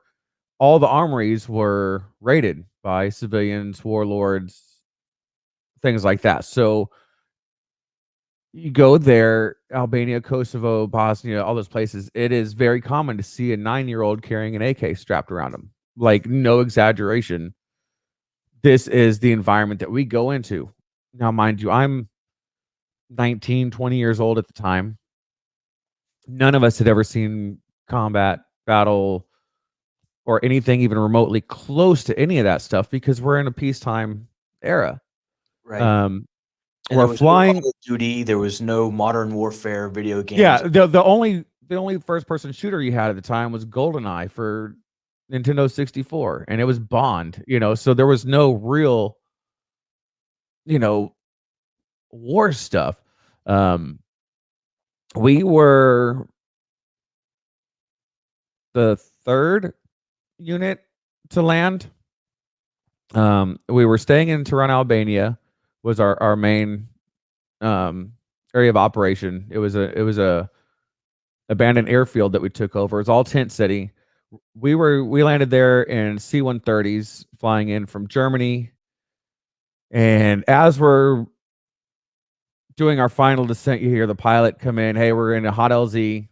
all the armories were raided by civilians, warlords, things like that. So you go there, Albania, Kosovo, Bosnia, all those places, it is very common to see a 9-year-old carrying an AK strapped around him. Like, no exaggeration. This is the environment that we go into. Now, mind you, I'm 19, 20 years old at the time. None of us had ever seen combat, battle, or anything even remotely close to any of that stuff because we're in a peacetime era. Right. Um, And there we're was no flying. Call of Duty. There was no Modern Warfare video Yeah, games. the only first person shooter you had at the time was GoldenEye for Nintendo 64, and it was Bond. So there was no real, you know, war stuff. Um, we were the third unit to land. We were staying in Tirana, Albania, was our main area of operation. It was a abandoned airfield that we took over. It was all tent city. We landed there in C-130s flying in from Germany, and as we're doing our final descent, you hear the pilot come in. Hey, we're in a hot LZ.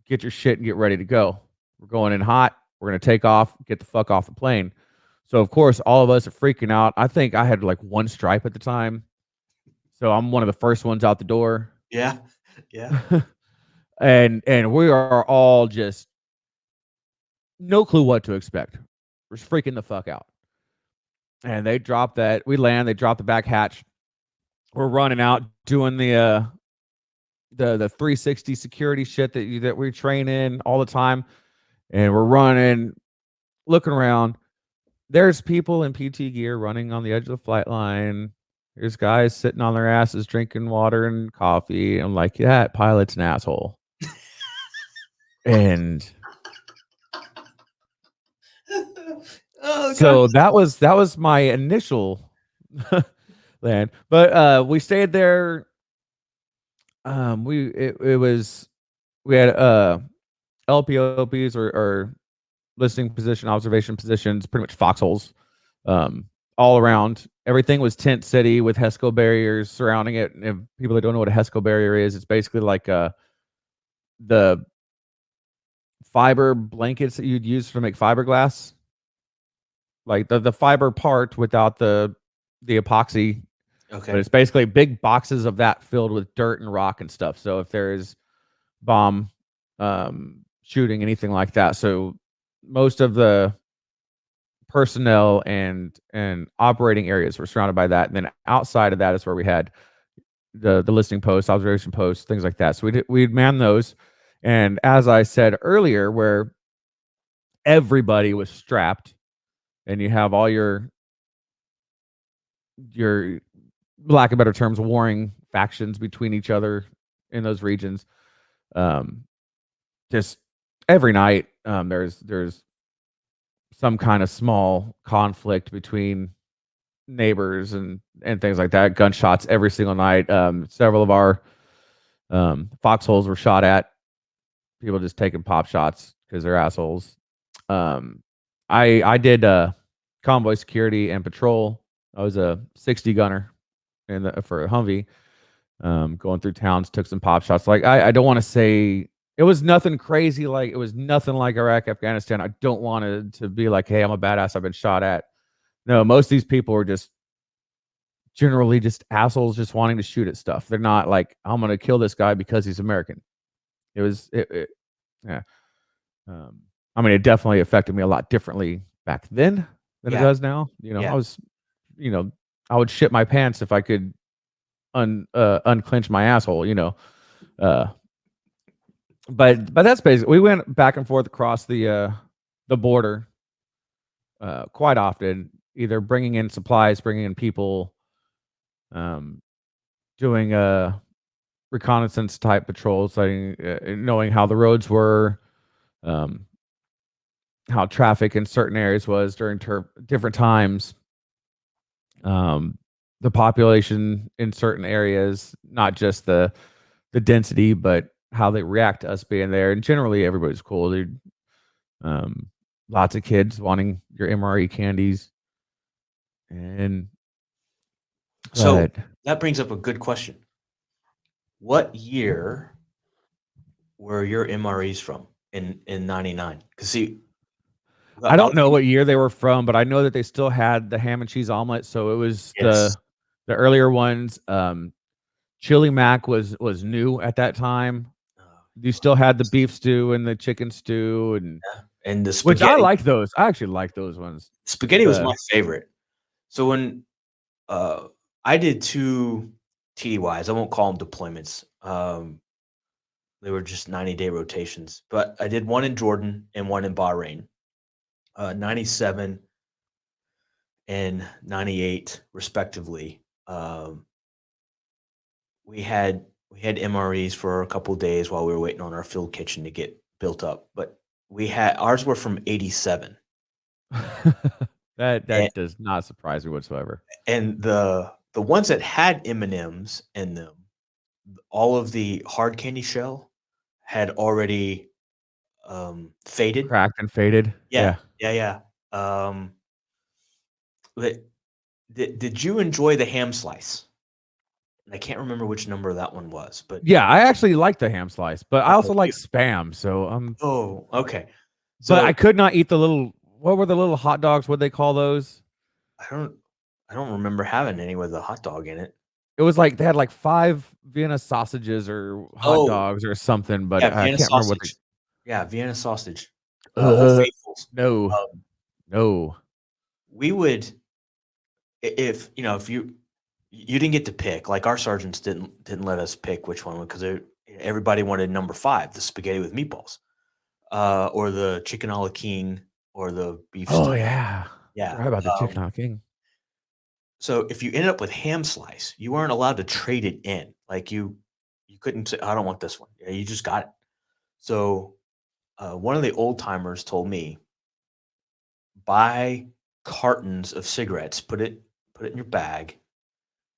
Get your shit and get ready to go. We're going in hot. We're gonna take off. Get the fuck off the plane. So of course, all of us are freaking out. I think I had like one stripe at the time, so I'm one of the first ones out the door. Yeah. Yeah. and we are all just no clue what to expect. We're just freaking the fuck out. And they drop that. We land. They drop the back hatch. We're running out doing the 360 security shit that we train in all the time, and we're running, looking around. There's people in PT gear running on the edge of the flight line. There's guys sitting on their asses drinking water and coffee. I'm like, that pilot's an asshole. And Oh, so God. that was my initial land. But we stayed there. We had LPOPs or listening position, observation positions, pretty much foxholes, all around. Everything was tent city with HESCO barriers surrounding it. And if people that don't know what a HESCO barrier is, it's basically like the fiber blankets that you'd use to make fiberglass, like the fiber part without the epoxy. But Okay. it's basically big boxes of that filled with dirt and rock and stuff. So if there's bomb shooting, anything like that, so most of the personnel and operating areas were surrounded by that. And then outside of that is where we had the listening posts, observation posts, things like that. So we'd man those. And as I said earlier, where everybody was strapped, and you have all your lack of better terms, warring factions between each other in those regions. Just every night, there's some kind of small conflict between neighbors and things like that. Gunshots every single night. Several of our foxholes were shot at. People just taking pop shots because they're assholes. I did convoy security and patrol. I was a 60 gunner for a Humvee. Going through towns, took some pop shots. Like I don't want to say it was nothing crazy. Like it was nothing like Iraq, Afghanistan. I don't want it to be like, hey, I'm a badass. I've been shot at. No, most of these people are just generally just assholes, just wanting to shoot at stuff. They're not like, I'm gonna kill this guy because he's American. Yeah. I mean, it definitely affected me a lot differently back then than it Yeah. does now. Yeah. I was, I would shit my pants if I could unclench my asshole. But that's basically. We went back and forth across the border quite often, either bringing in supplies, bringing in people, doing reconnaissance type patrols, like knowing how the roads were, how traffic in certain areas was during different times, the population in certain areas, not just the density, but how they react to us being there. And generally, everybody's cool, dude. Lots of kids wanting your MRE candies, and So that brings up a good question. What year were your MREs from in '99? Because see, I don't know what year they were from, but I know that they still had the ham and cheese omelet. So it was yes. the earlier ones. Chili mac was new at that time. You still had the beef stew and the chicken stew, and the which spaghetti. I like those. I actually like those ones. Spaghetti was my favorite. So when I did 2 TDYs. I won't call them deployments. They were just 90-day rotations, but I did one in Jordan and one in Bahrain. 97 and 98 respectively. We had MREs for a couple days while we were waiting on our field kitchen to get built up, but ours were from 87. And, That does not surprise me whatsoever. and the ones that had M&Ms in them, all of the hard candy shell had already faded. Cracked and faded. Yeah, Yeah. yeah. But did you enjoy the ham slice? And I can't remember which number that one was, but Yeah, I actually like the ham slice, but I oh, also like Spam, so, okay. but I So could not eat the little what were the little hot dogs? What'd they call those? I don't I don't remember having any with a hot dog in it. It was like they had, like, 5 Vienna sausages or hot Oh, dogs or something, but yeah, I Vienna can't remember what they. sausage. Yeah, Vienna sausage. Old Uh, Faithfuls. no. Um, No. we would if if you didn't get to pick, like our sergeants didn't let us pick which one because everybody wanted number 5, the spaghetti with meatballs, or the chicken a la king, or the beef Oh, stew. yeah. Yeah. Forgot about the chicken on king. So if you ended up with ham slice, you weren't allowed to trade it in. Like you couldn't say, I don't want this one. Yeah, you just got it. So one of the old timers told me, buy cartons of cigarettes, put it in your bag,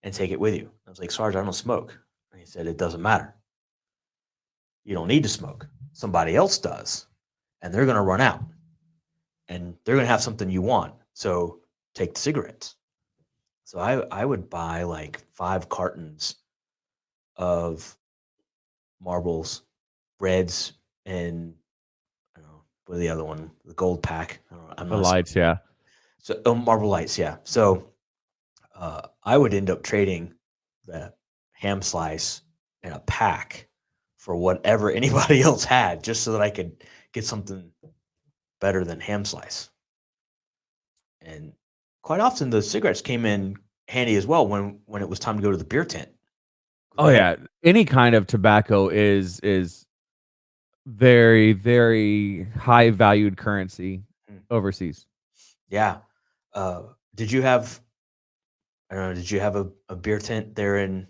and take it with you. I was like, Sarge, I don't smoke. And he said, it doesn't matter. You don't need to smoke. Somebody else does, and they're going to run out, and they're going to have something you want. So take the cigarettes. So I would buy like 5 cartons of marbles, Reds, and I don't know what the other one, the gold pack. I don't know, I'm The not lights, yeah. so Marble Lights, yeah. So I would end up trading the ham slice and a pack for whatever anybody else had, just so that I could get something better than ham slice. And quite often, the cigarettes came in handy as well when it was time to go to the beer tent. Oh, They had yeah. Any kind of tobacco is very, very high valued currency mm, overseas. yeah. Uh, did you have I don't know, did you have a beer tent there in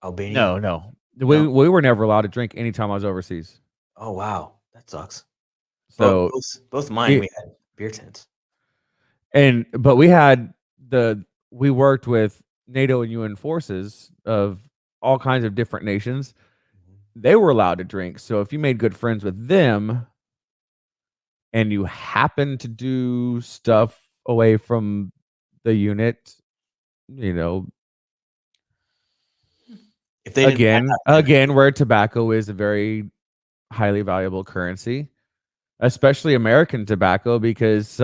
Albania? No, no. No? We were never allowed to drink anytime I was overseas. Oh, wow. That sucks. Both So, both mine, it we had beer tents. but we had we worked with NATO and UN forces of all kinds of different nations. Mhm. They were allowed to drink. So if you made good friends with them and you happen to do stuff away from the unit, you know, If they didn't find out ahead of again, where tobacco is a very highly valuable currency, especially American tobacco, because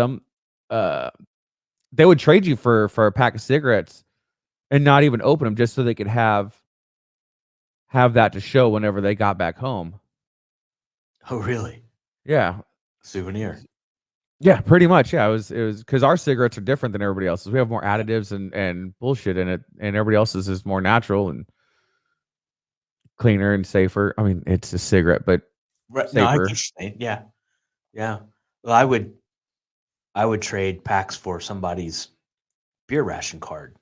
uh, they would trade you for a pack of cigarettes and not even open them just so they could have that to show whenever they got back home. oh, really? Yeah. Souvenir. Yeah, pretty much. Yeah, it was because our cigarettes are different than everybody else's. We have more additives and bullshit in it, and everybody else's is more natural and cleaner and safer. I mean, it's a cigarette, but Right, no, I get what safer. you're saying, yeah, yeah. Well, I would trade packs for somebody's beer ration card.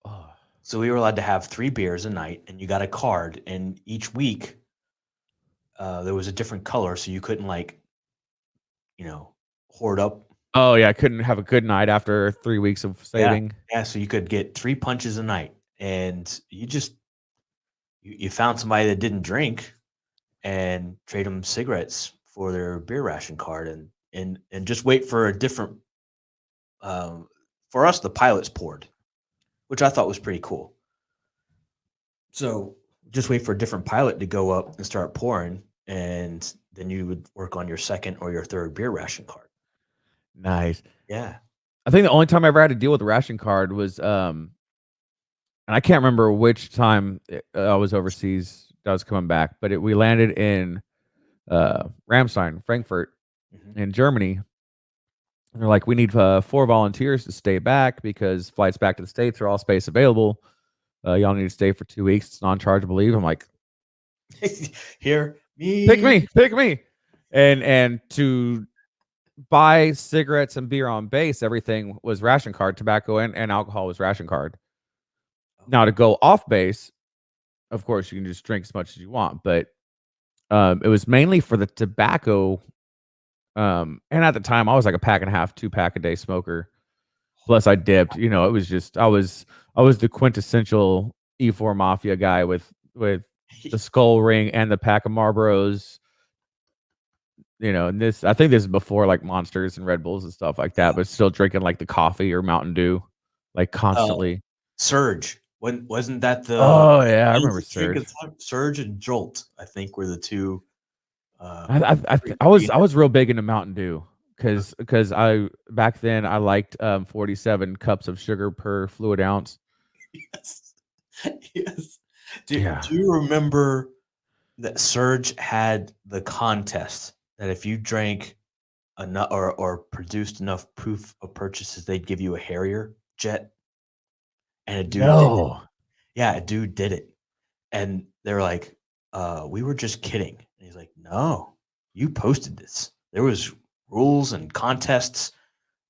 Oh. So we were allowed to have 3 beers a night, and you got a card, and each week, there was a different color, so you couldn't, like, hoard up. Oh yeah, I couldn't have a good night after 3 weeks of Yeah, saving. yeah, so you could get 3 punches a night, and you found somebody that didn't drink and trade them cigarettes for their beer ration card, and just wait for a different um, for us, the pilots poured, which I thought was pretty cool. So just wait for a different pilot to go up and start pouring, and then you would work on your second or your third beer ration card. Nice. Yeah. I think the only time I ever had to deal with a ration card was and I can't remember which time I was overseas. I was coming back, but we landed in Ramstein, Frankfurt, Mhm. in Germany, And they're like, we need 4 volunteers to stay back because flights back to the States are all space available. Y'all need to stay for 2 weeks. It's non-chargeable leave. I'm like, Here, pick me. me, pick me. And to buy cigarettes and beer on base, everything was ration card. Tobacco and alcohol was ration card. Now to go off base, of course, you can just drink as much as you want, but it was mainly for the tobacco. And at the time, I was like a pack and a half, 2 pack a day smoker. Plus, I dipped. You know, it was just I was the quintessential E4 Mafia guy with the skull ring and the pack of Marlboros. You know, and I think this is before like Monsters and Red Bulls and stuff like that, but still drinking like the coffee or Mountain Dew, like Uh, constantly. Surge. When wasn't that the Oh yeah, I remember easy drink at Surge. the time? Surge and Jolt, I think, were the two. I was real big into Mountain Dew because I back then I liked 47 cups of sugar per fluid ounce. Yes, yes. Do Yeah. you remember that Surge had the contest that if you drank enough or produced enough proof of purchases, they'd give you a Harrier jet, and a dude did it. No. Yeah, a dude did it, and they're like, "We were just kidding." And he's like, "No, you posted this. There was rules and contests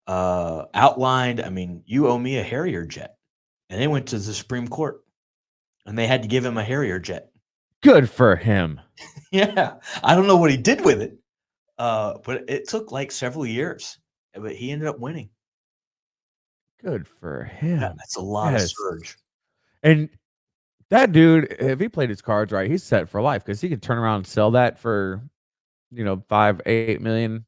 outlined. I mean, you owe me a Harrier jet." And they went to the Supreme Court, and they had to give him a Harrier jet. Good for him. Yeah, I don't know what he did with it, but it took like several years, but he ended up winning. Good for Yeah, him. that's a lot of Yes. Surge. And that dude, if he played his cards right, he's set for life because he could turn around and sell that for, 5, 8 million,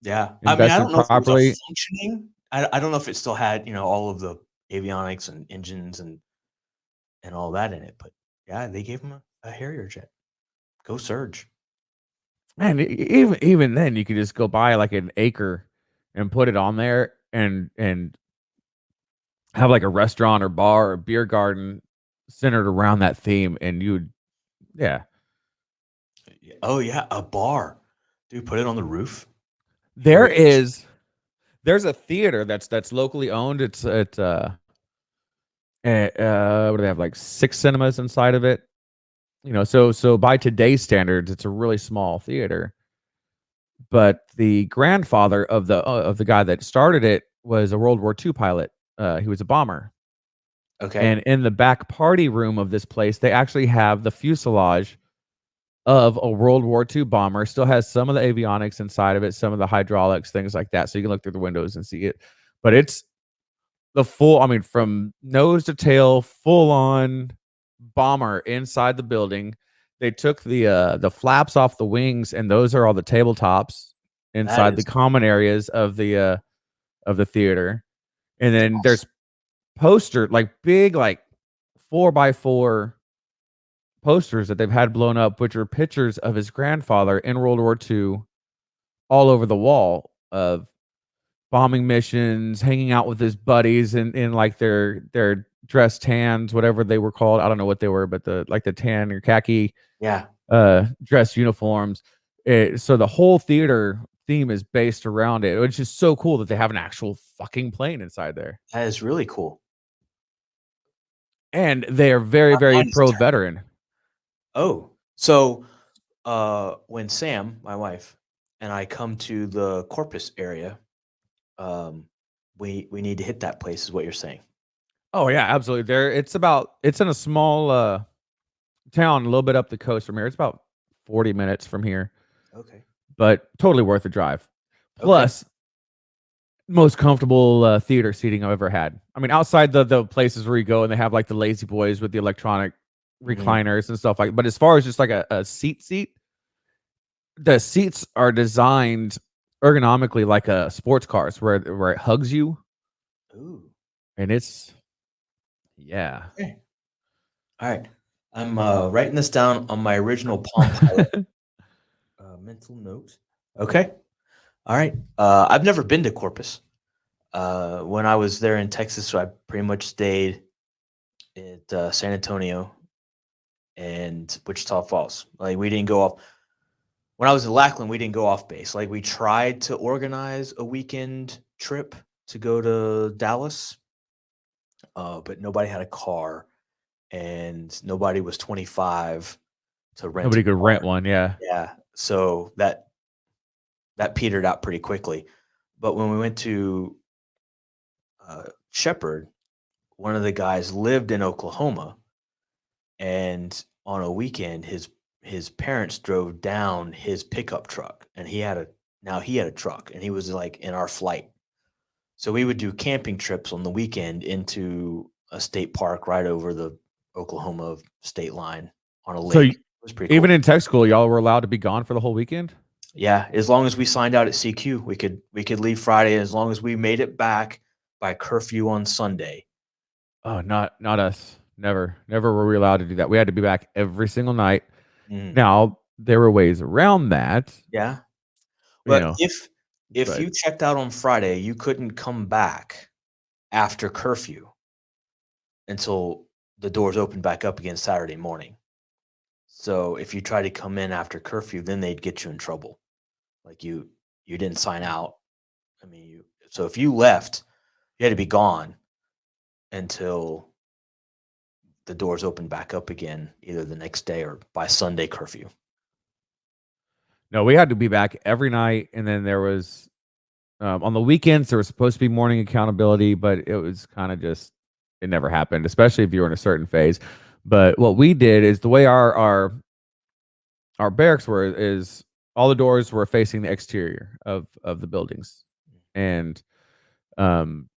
Yeah, I mean, I invested don't know if it was a properly. functioning. I don't know if it still had all of the avionics and engines and all that in it, but yeah, they gave him a Harrier jet. Go Surge. Man, even then, you could just go buy like an acre and put it on there and have like a restaurant or bar or beer garden centered around that theme, and yeah. Oh yeah, a bar, dude. Put it on the roof. There Heritage. is there's a theater that's locally owned. It's at what do they have, like 6 cinemas inside of it? So by today's standards, it's a really small theater. But the grandfather of the guy that started it was a World War II pilot. He was a bomber. Okay. And in the back party room of this place, they actually have the fuselage of a World War II bomber. Still has some of the avionics inside of it, some of the hydraulics, things like that. So you can look through the windows and see it. But it's the full, I mean, from nose to tail, full on bomber inside the building. They took the flaps off the wings, and those are all the tabletops That inside the is common areas of the theater. And then awesome. there's poster like big like 4x4 posters that they've had blown up, which are pictures of his grandfather in World War II all over the wall of bombing missions, hanging out with his buddies in like their dress tans, whatever they were called. I don't know what they were, but the tan or khaki Yeah, dress uniforms. So the whole theater theme is based around it, which is so cool that they have an actual fucking plane inside there. that is really cool. And they are very, very Mine is pro veteran. Oh, so when Sam, my wife, and I come to the Corpus area, um, we need to hit that place, is what you're saying. Oh yeah, absolutely. It's in a small town a little bit up the coast from here. It's about 40 minutes from here, Okay. but totally worth the drive. Okay. Plus, most comfortable theater seating I've ever had. I mean, outside the places where you go and they have like the lazy boys with the electronic Mhm. recliners and stuff like. But as far as just like a seat, the seats are designed ergonomically like a sports cars where it hugs you, Ooh. and it's yeah. Okay. All right. I'm writing this down on my original Palm Pilot mental note. Okay. All right. I've never been to Corpus. When I was there in Texas, so I pretty much stayed at San Antonio and Wichita Falls. Like we didn't go off. when I was in Lackland, we didn't go off base. Like we tried to organize a weekend trip to go to Dallas, but nobody had a car, and nobody was 25 to rent a Nobody could car. rent one. Yeah. Yeah, so that petered out pretty quickly. But when we went to Shepherd, one of the guys lived in Oklahoma, and on a weekend, his parents drove down his pickup truck, and he had a truck, and he was like in our flight. So we would do camping trips on the weekend into a state park right over the Oklahoma state line on a So lake. It was pretty even cool. in tech school, y'all were allowed to be gone for the whole weekend? Yeah, as long as we signed out at CQ, we could leave Friday as long as we made it back by curfew on Sunday. Oh, not us. Never were we allowed to do that. We had to be back every single night. Mm, Now, there were ways around that, yeah, you but know, if but you checked out on Friday, you couldn't come back after curfew until the doors opened back up again Saturday morning. So if you try to come in after curfew, then they'd get you in trouble. Like you didn't sign out. I mean, so if you left, you had to be gone until the doors opened back up again, either the next day or by Sunday curfew. no, we had to be back every night, and then there was on the weekends there was supposed to be morning accountability, but it was kind of just it never happened, especially if you were in a certain phase. But what we did is the way our barracks were is all the doors were facing the exterior of the buildings, and um,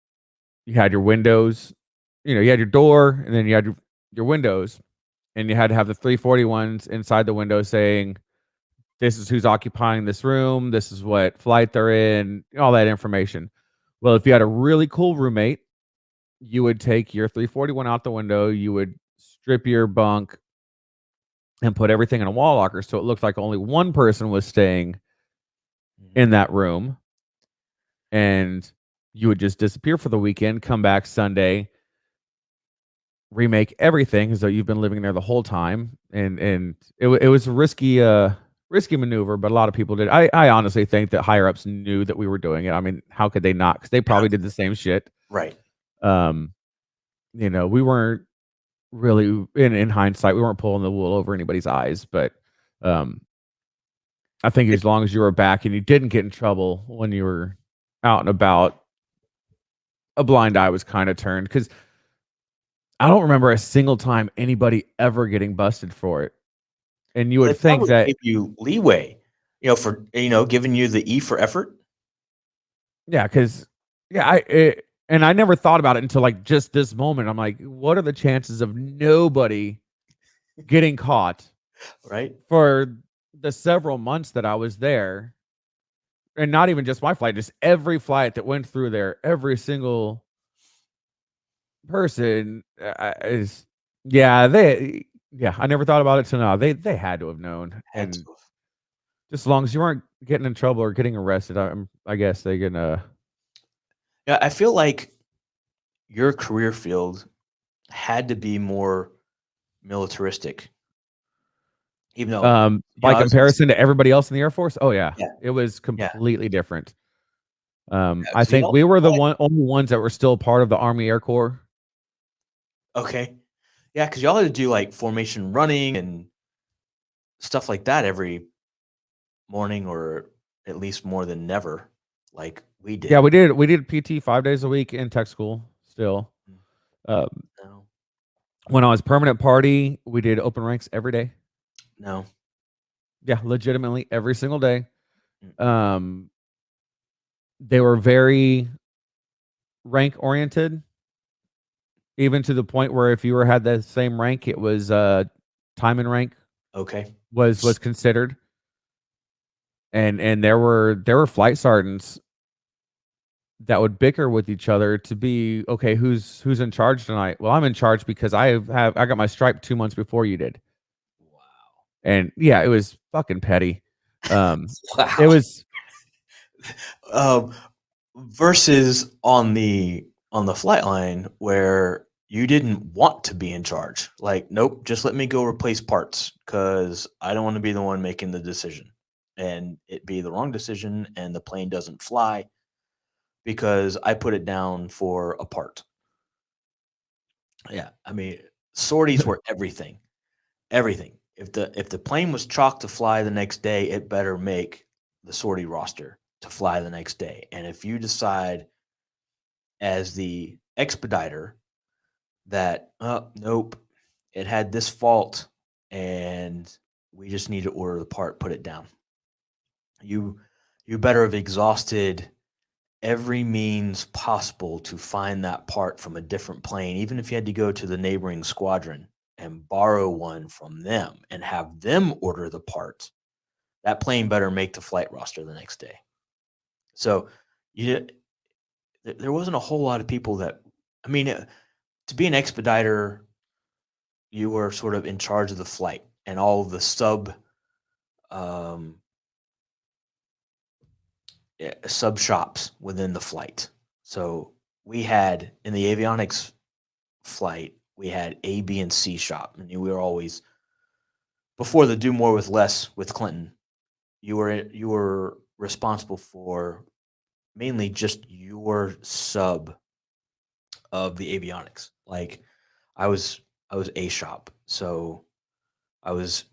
you had your windows. You had your door, and then you had your windows, and you had to have the 341s inside the window saying, "This is who's occupying this room. This is what flight they're in." All that information. Well, if you had a really cool roommate, you would take your 341 out the window. You would strip your bunk and put everything in a wall locker, so it looked like only one person was staying in that room, and you would just disappear for the weekend, come back Sunday, remake everything as though you've been living there the whole time, and it was a risky maneuver, but a lot of people did. I honestly think that higher ups knew that we were doing it. I mean, how could they not? Because they probably did the same shit. Right. Um, we weren't really in hindsight, we weren't pulling the wool over anybody's eyes, but um, I think as long as you were back and you didn't get in trouble when you were out and about, a blind eye was kind of turned, because I don't remember a single time anybody ever getting busted for it. And you Well, would they think probably that, gave you leeway, for giving you the E for effort. yeah, because and I never thought about it until like just this moment. I'm like, what are the chances of nobody getting caught Right. for the several months that I was there? And not even just my flight, just every flight that went through there, every single person is, I never thought about it till now. They had to have known, Had and to have. just as long as you weren't getting in trouble or getting arrested, I guess they can. Yeah, I feel like your career field had to be more militaristic, even though By I was gonna say, comparison to everybody else in the Air Force, oh yeah, yeah, it was yeah, completely different. yeah. I So think we were the only ones that were still part of the Army Air Corps. okay, yeah, because y'all had to do like formation running and stuff like that every morning, or at least more than never, like we Yeah, did. we did PT 5 days a week in tech school still. Mm, Um, No, when I was permanent party, we did open ranks every day. no. Yeah, legitimately every single day. Mm-mm. Um, they were very rank oriented, even to the point where if you had the same rank, it was time and rank Okay. was considered. And there were flight sergeants that would bicker with each other to be, okay, who's in charge tonight? Well, I'm in charge because I got my stripe 2 months before you did. Wow. And yeah, it was fucking petty. It Wow. was Um, versus on the flight line where you didn't want to be in charge. Like, nope, just let me go replace parts because I don't want to be the one making the decision. and it be the wrong decision and the plane doesn't fly because I put it down for a part. Yeah, I mean, sorties were everything. Everything. If the plane was chalked to fly the next day, it better make the sortie roster to fly the next day. And if you decide as the expediter that nope, it had this fault and we just need to order the part, put it down. You you better have exhausted every means possible to find that part from a different plane, even if you had to go to the neighboring squadron and borrow one from them and have them order the part. That plane better make the flight roster the next day. So you there wasn't a whole lot of people that I mean to be an expediter, you were sort of in charge of the flight and all of the um, sub shops within the flight. So we had in the avionics flight, we had A, B, and C shop, and we were always before the do more with less with Clinton. You were responsible for mainly just your sub of the avionics. Like I was A shop, so I was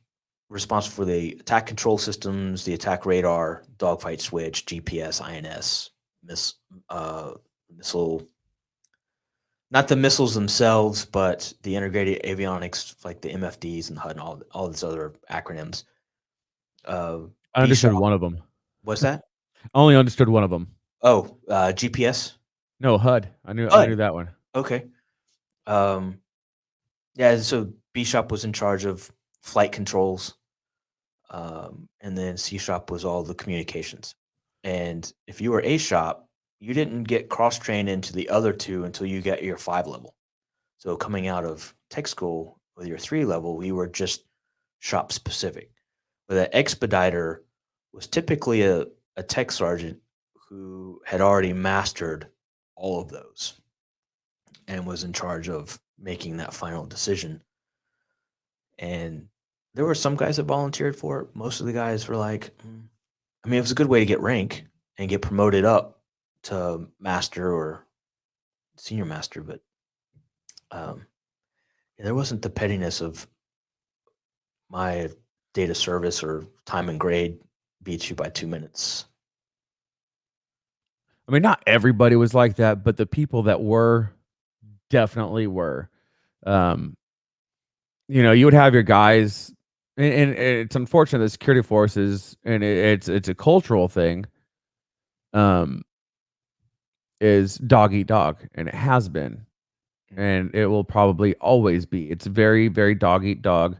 responsible for the attack control systems, the attack radar, dogfight switch, GPS, INS, miss, uh, missile, not the missiles themselves, but the integrated avionics, like the MFDs and HUD and all these other acronyms. Uh, I B understood shop, one of them. what's that? I only understood one of them. Oh, GPS, No, HUD. I knew HUD. that one. Okay. Um, yeah. So B shop was in charge of flight controls, and then C shop was all the communications. And if you were A shop, you didn't get cross trained into the other two until you get your 5 level. So coming out of tech school with your 3 level, we were just shop specific. But an expediter was typically a tech sergeant who had already mastered all of those and was in charge of making that final decision. And there were some guys that volunteered for it. Most of the guys were like, I mean, it was a good way to get rank and get promoted up to master or senior master, but um, yeah, there wasn't the pettiness of my data service or time and grade beats you by 2 minutes. I mean, not everybody was like that, but the people that were definitely were. Um, you would have your guys, and it's unfortunate the security forces, and it's a cultural thing. Um, is dog eat dog, and it has been, and it will probably always be. It's very, very dog eat dog.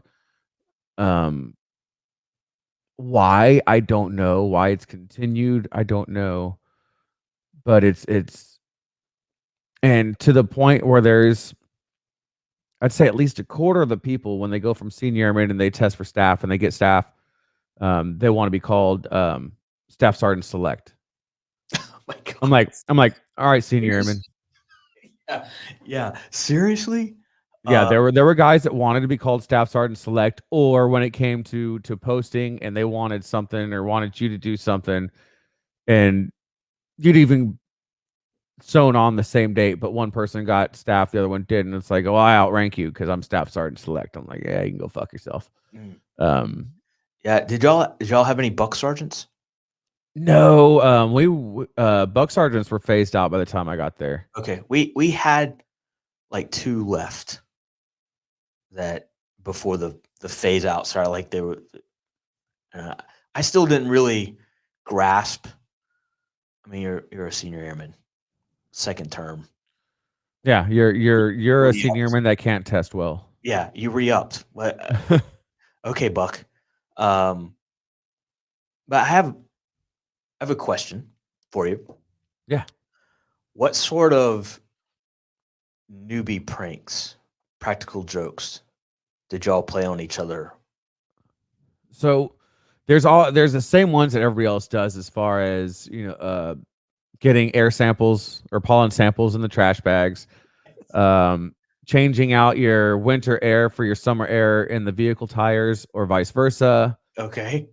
Um, why I don't know. Why it's continued, I don't know. But it's and to the point where there's I'd say at least a quarter of the people when they go from senior airman and they test for staff and they get staff, they want to be called staff sergeant select. Oh my God. I'm like, all right, senior airman. Yeah. Yeah. Seriously? Yeah, there were guys that wanted to be called staff sergeant select, or when it came to posting and they wanted something or wanted you to do something, and you'd even sewn on the same date, but one person got staff, the other one didn't. It's like, oh, I outrank you because I'm staff sergeant select. I'm like, yeah, you can go fuck yourself. Yeah. Did y'all have any buck sergeants? No, we buck sergeants were phased out by the time I got there. Okay. We had like 2 left that before the phase out started. Like they were. I still didn't really grasp. I mean, you're a senior airman, second term. Yeah, you're a senior airman that can't test well. Yeah, you re-upped. Okay, Buck. But I have a question for you. Yeah. What sort of newbie pranks, practical jokes, did y'all play on each other? So there's the same ones that everybody else does as far as getting air samples or pollen samples in the trash bags, changing out your winter air for your summer air in the vehicle tires or vice versa. Okay.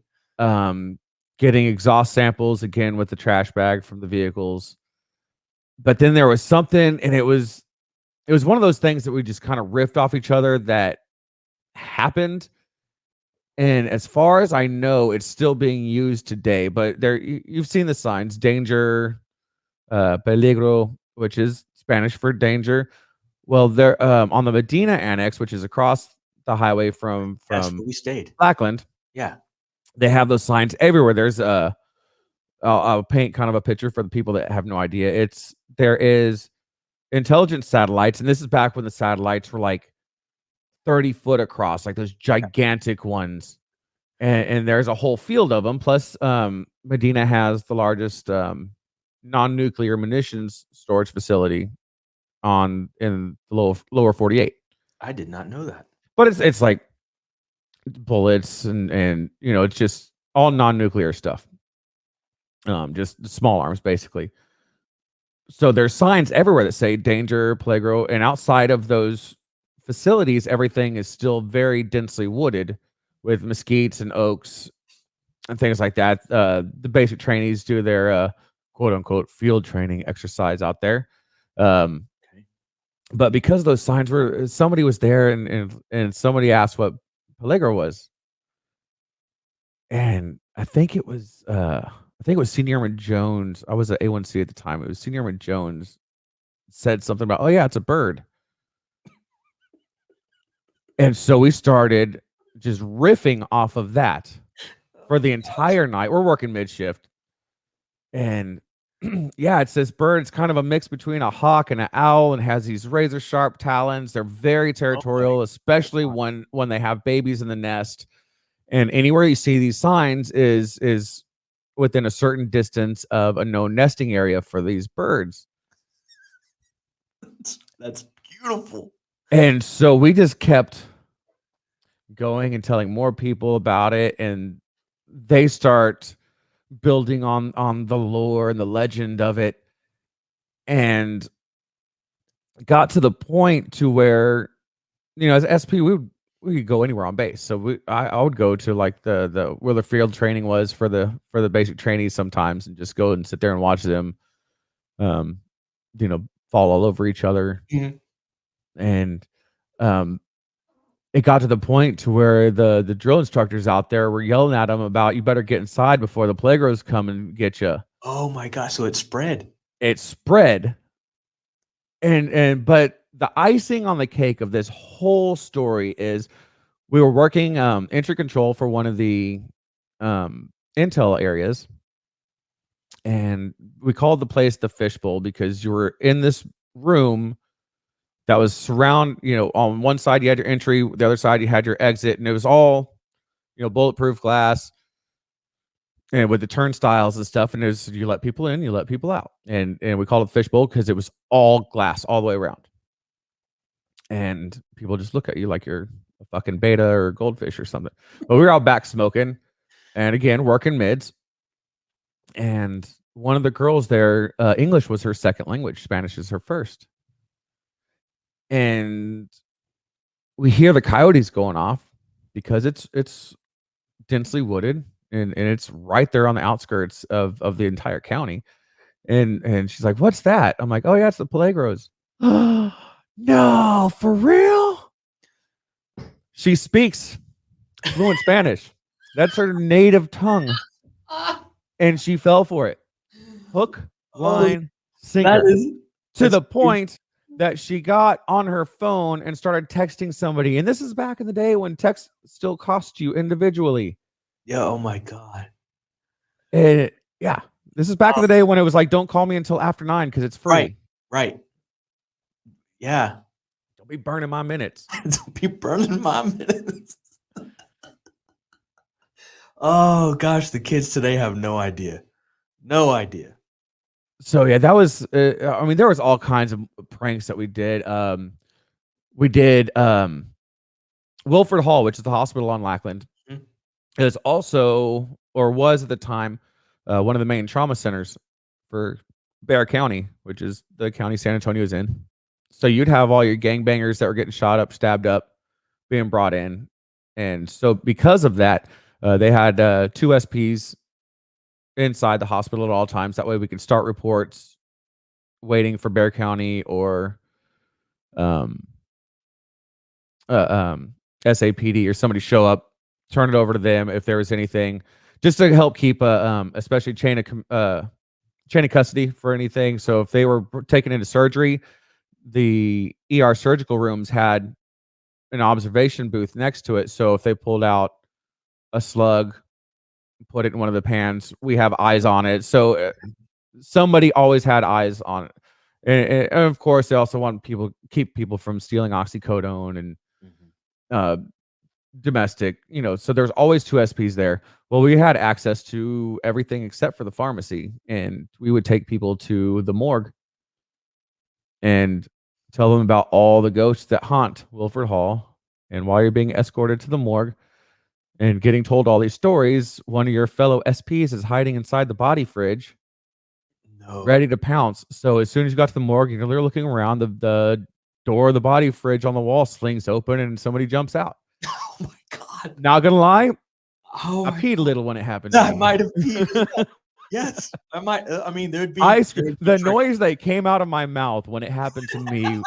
getting exhaust samples again with the trash bag from the vehicles. But then there was something, and it was one of those things that we just kind of riffed off each other that happened. And as far as I know, it's still being used today. But you've seen the signs: danger, peligro, which is Spanish for danger. Well, they're on the Medina Annex, which is across the highway from That's where we stayed. Blackland. Yeah, they have those signs everywhere. There's I'll paint kind of a picture for the people that have no idea. There is intelligence satellites, and this is back when the satellites were like 30 foot across, like those gigantic ones. And there's a whole field of them. Plus, Medina has the largest non-nuclear munitions storage facility in the lower 48. I did not know that. But it's like bullets and it's just all non-nuclear stuff. Just small arms, basically. So there's signs everywhere that say danger, peligro, and outside of those facilities, everything is still very densely wooded with mesquites and oaks and things like that. The basic trainees do their quote unquote field training exercise out there. But because those signs were, somebody was there and somebody asked what peligro was. And I think it was Senior Airman Jones. I was at A1C at the time. It was Senior Airman Jones said something about, oh yeah, it's a bird. And so we started just riffing off of that for the entire night. We're working mid shift. And yeah, it's this bird. It's kind of a mix between a hawk and an owl and has these razor sharp talons. They're very territorial, especially when they have babies in the nest. And anywhere you see these signs is within a certain distance of a known nesting area for these birds. That's beautiful. And so we just kept going and telling more people about it, and they start building on the lore and the legend of it, and got to the point to where, as SP, we could go anywhere on base. So I would go to like the where the field training was for the basic trainees sometimes, and just go and sit there and watch them, fall all over each other. Mm-hmm. And it got to the point to where the drill instructors out there were yelling at them about, you better get inside before the peligros come and get you. Oh my gosh! So it spread. But the icing on the cake of this whole story is we were working entry control for one of the intel areas, and we called the place the fishbowl because you were in this room that was on one side you had your entry, the other side you had your exit, and it was all bulletproof glass and with the turnstiles and stuff, and it was, you let people in, you let people out, and we called it fishbowl because it was all glass all the way around, and people just look at you like you're a fucking beta or goldfish or something. But we were out back smoking, and again working mids, and one of the girls there, English was her second language, Spanish is her first, and we hear the coyotes going off because it's densely wooded, and it's right there on the outskirts of the entire county. And she's like, what's that? I'm like, oh yeah, it's the peligros. No, for real? She speaks fluent Spanish. That's her native tongue. And she fell for it. Hook, line, sinker. To the point that she got on her phone and started texting somebody. And this is back in the day when text still cost you individually. Yeah. Oh my God. And yeah, this is back in the day when it was like, don't call me until after 9 because it's free. Right. Yeah. Don't be burning my minutes. Don't be burning my minutes. Oh gosh, the kids today have no idea. No idea. So yeah, that was. There was all kinds of pranks that we did. We did Wilford Hall, which is the hospital on Lackland. Mm-hmm. It is also, or was at the time, one of the main trauma centers for Bexar County, which is the county San Antonio is in. So you'd have all your gangbangers that were getting shot up, stabbed up, being brought in, and so because of that, they had 2 SPs inside the hospital at all times. That way we can start reports waiting for Bear County or um SAPD or somebody show up, turn it over to them if there was anything, just to help keep especially chain of custody for anything. So if they were taken into surgery, the ER surgical rooms had an observation booth next to it. So if they pulled out a slug, put it in one of the pans, we have eyes on it. So somebody always had eyes on it. And of course, they also want keep people from stealing oxycodone and uh, domestic, so there's always two SPs there. Well, we had access to everything except for the pharmacy, and we would take people to the morgue and tell them about all the ghosts that haunt Wilford Hall. And while you're being escorted to the morgue and getting told all these stories, one of your fellow SPs is hiding inside the body fridge, ready to pounce. So as soon as you got to the morgue, you're looking around, the door of the body fridge on the wall slings open and somebody jumps out. Oh my God. Not gonna lie, Oh, I peed a little when it happened. I might have peed. Yes, I might. I mean, there'd be the noise that came out of my mouth when it happened to me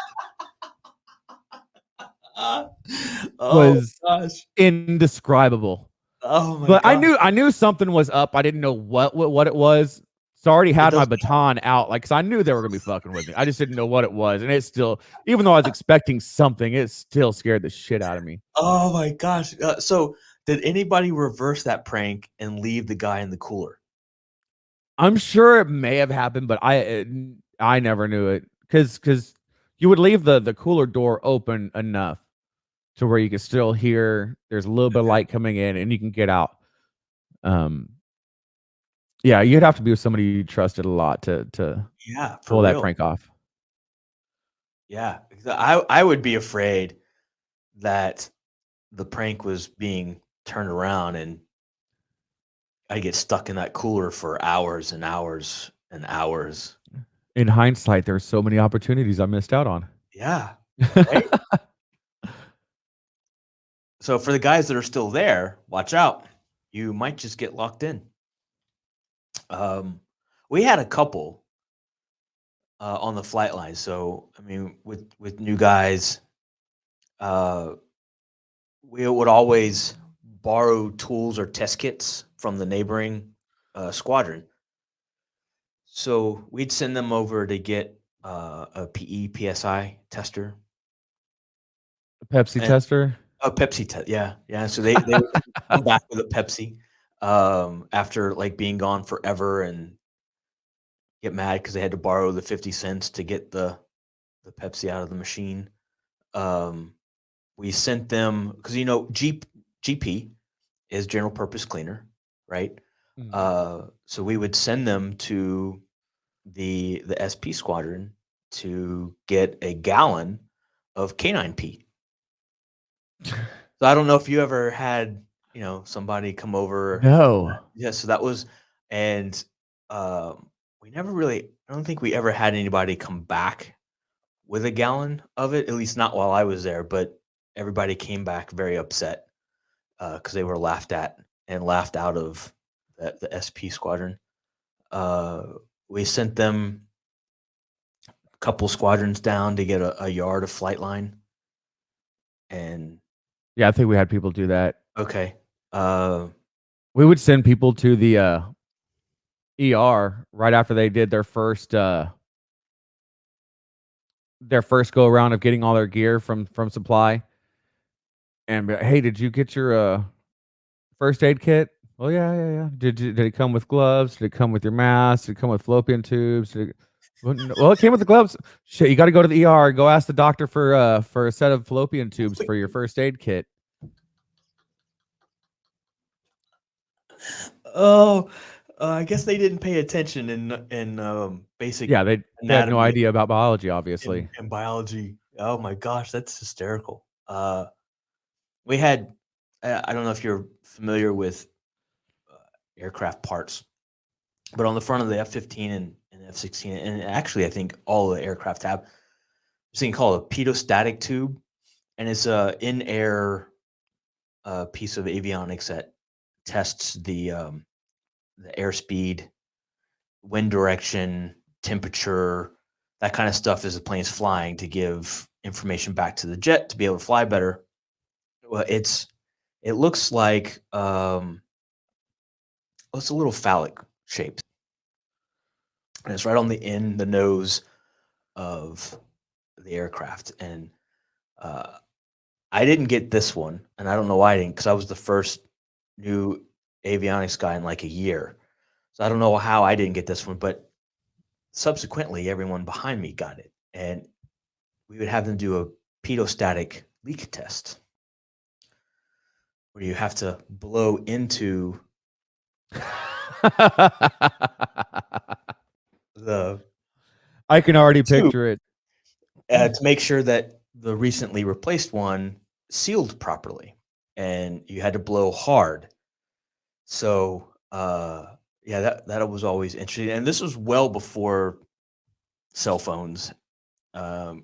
was indescribable. Oh my But God. I knew something was up. I didn't know what it was. So I already had my baton out, like, cause I knew they were gonna be fucking with me. I just didn't know what it was, and it still, even though I was expecting something, it still scared the shit out of me. Oh my gosh. So did anybody reverse that prank and leave the guy in the cooler? I'm sure it may have happened, but I never knew it, cause you would leave the cooler door open enough to where you can still hear there's a little bit of light coming in and you can get out. Yeah, you'd have to be with somebody you trusted a lot to Yeah, for pull that real. prank off. Yeah, I would be afraid that the prank was being turned around and I get stuck in that cooler for hours and hours and hours. In hindsight, there's so many opportunities I missed out on. Yeah. Right? So for the guys that are still there, watch out. You might just get locked in. We had a couple on the flight line. So I mean, with new guys, we would always borrow tools or test kits from the neighboring squadron. So we'd send them over to get a PSI tester, Pepsi tester? a Pepsi test. Yeah, yeah. So they would come back with a Pepsi after like being gone forever and get mad because they had to borrow the 50 cents to get the Pepsi out of the machine. We sent them because GP is general purpose cleaner, right? So we would send them to the SP squadron to get a gallon of canine pee. So I don't know if you ever had somebody come over. No. Yeah, so that was, and we never really. I don't think we ever had anybody come back with a gallon of it. At least not while I was there. But everybody came back very upset because they were laughed at and laughed out of the SP squadron. We sent them a couple squadrons down to get a yard of flight line. And yeah, I think we had people do that. Okay. We would send people to the ER right after they did their first go around of getting all their gear from supply, and be like, hey, did you get your first aid kit? Oh yeah. Did it come with gloves? Did it come with your mask? Did it come with fallopian tubes? Well, it came with the gloves. Shit, you got to go to the ER. Go ask the doctor for a set of fallopian tubes for your first aid kit. Oh, I guess they didn't pay attention in basic. Yeah, they had no idea about biology, obviously. In biology. Oh my gosh, that's hysterical. We had. I don't know if you're familiar with aircraft parts, but on the front of the F-15 and F-16, and actually I think all of the aircraft have this thing called a pedostatic tube, and it's a in-air piece of avionics that tests the the airspeed, wind direction, temperature, that kind of stuff as the plane's flying to give information back to the jet to be able to fly better. Well, it looks like it's a little phallic shaped, and it's right on the nose of the aircraft. And I didn't get this one, and I don't know why I didn't, because I was the first new avionics guy in like a year. So I don't know how I didn't get this one, but subsequently, everyone behind me got it, and we would have them do a pedostatic leak test, where you have to blow into the I can already tube picture it. to make sure that the recently replaced one sealed properly, and you had to blow hard. So, yeah, that was always interesting, and this was well before cell phones. I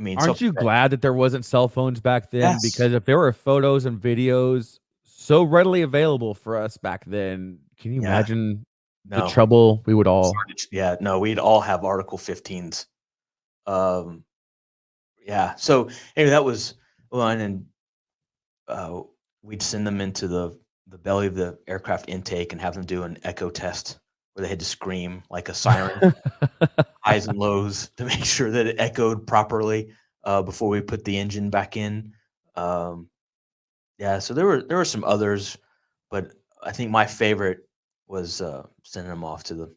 mean, Aren't you glad that there wasn't cell phones back then? Yes. Because if there were photos and videos so readily available for us back then, can you imagine the trouble we would all? Yeah, no, we'd all have Article 15s. Yeah. So anyway, that was one, and we'd send them into the belly of the aircraft intake and have them do an echo test where they had to scream like a siren, highs and lows, to make sure that it echoed properly before we put the engine back in. Yeah, so there were some others, but I think my favorite was sending them off to the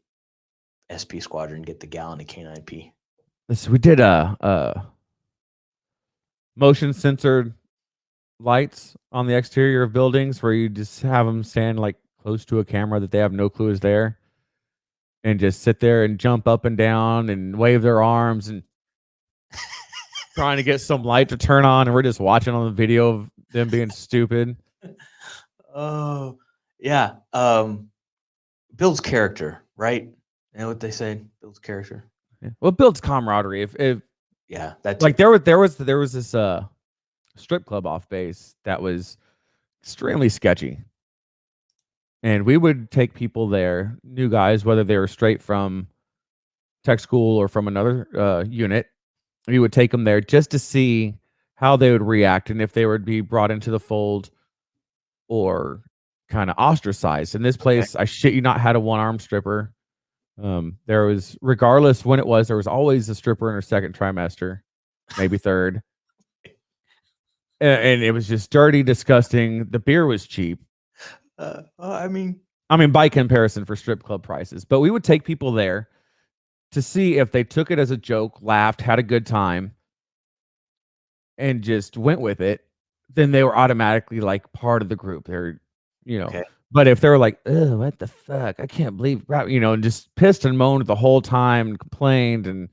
SP squadron, get the gallon of K9P. So we did a motion censored lights on the exterior of buildings where you just have them stand like close to a camera that they have no clue is there, and just sit there and jump up and down and wave their arms and trying to get some light to turn on, and we're just watching on the video of them being stupid. Oh, yeah. Builds character, right? You know what they say? Builds character. Yeah. Well, it builds camaraderie. If yeah, that's like there was this strip club off base that was extremely sketchy, and we would take people there, new guys, whether they were straight from tech school or from another unit. We would take them there just to see how they would react and if they would be brought into the fold or kind of ostracized. In this place, I shit you not, had a one-arm stripper. There was, regardless when it was, there was always a stripper in her second trimester, maybe third. And it was just dirty, disgusting. The beer was cheap. I mean, by comparison for strip club prices. But we would take people there to see if they took it as a joke, laughed, had a good time, and just went with it. Then they were automatically like part of the group. They're, okay. But if they were like, "Oh, what the fuck? I can't believe," and just pissed and moaned the whole time and complained, and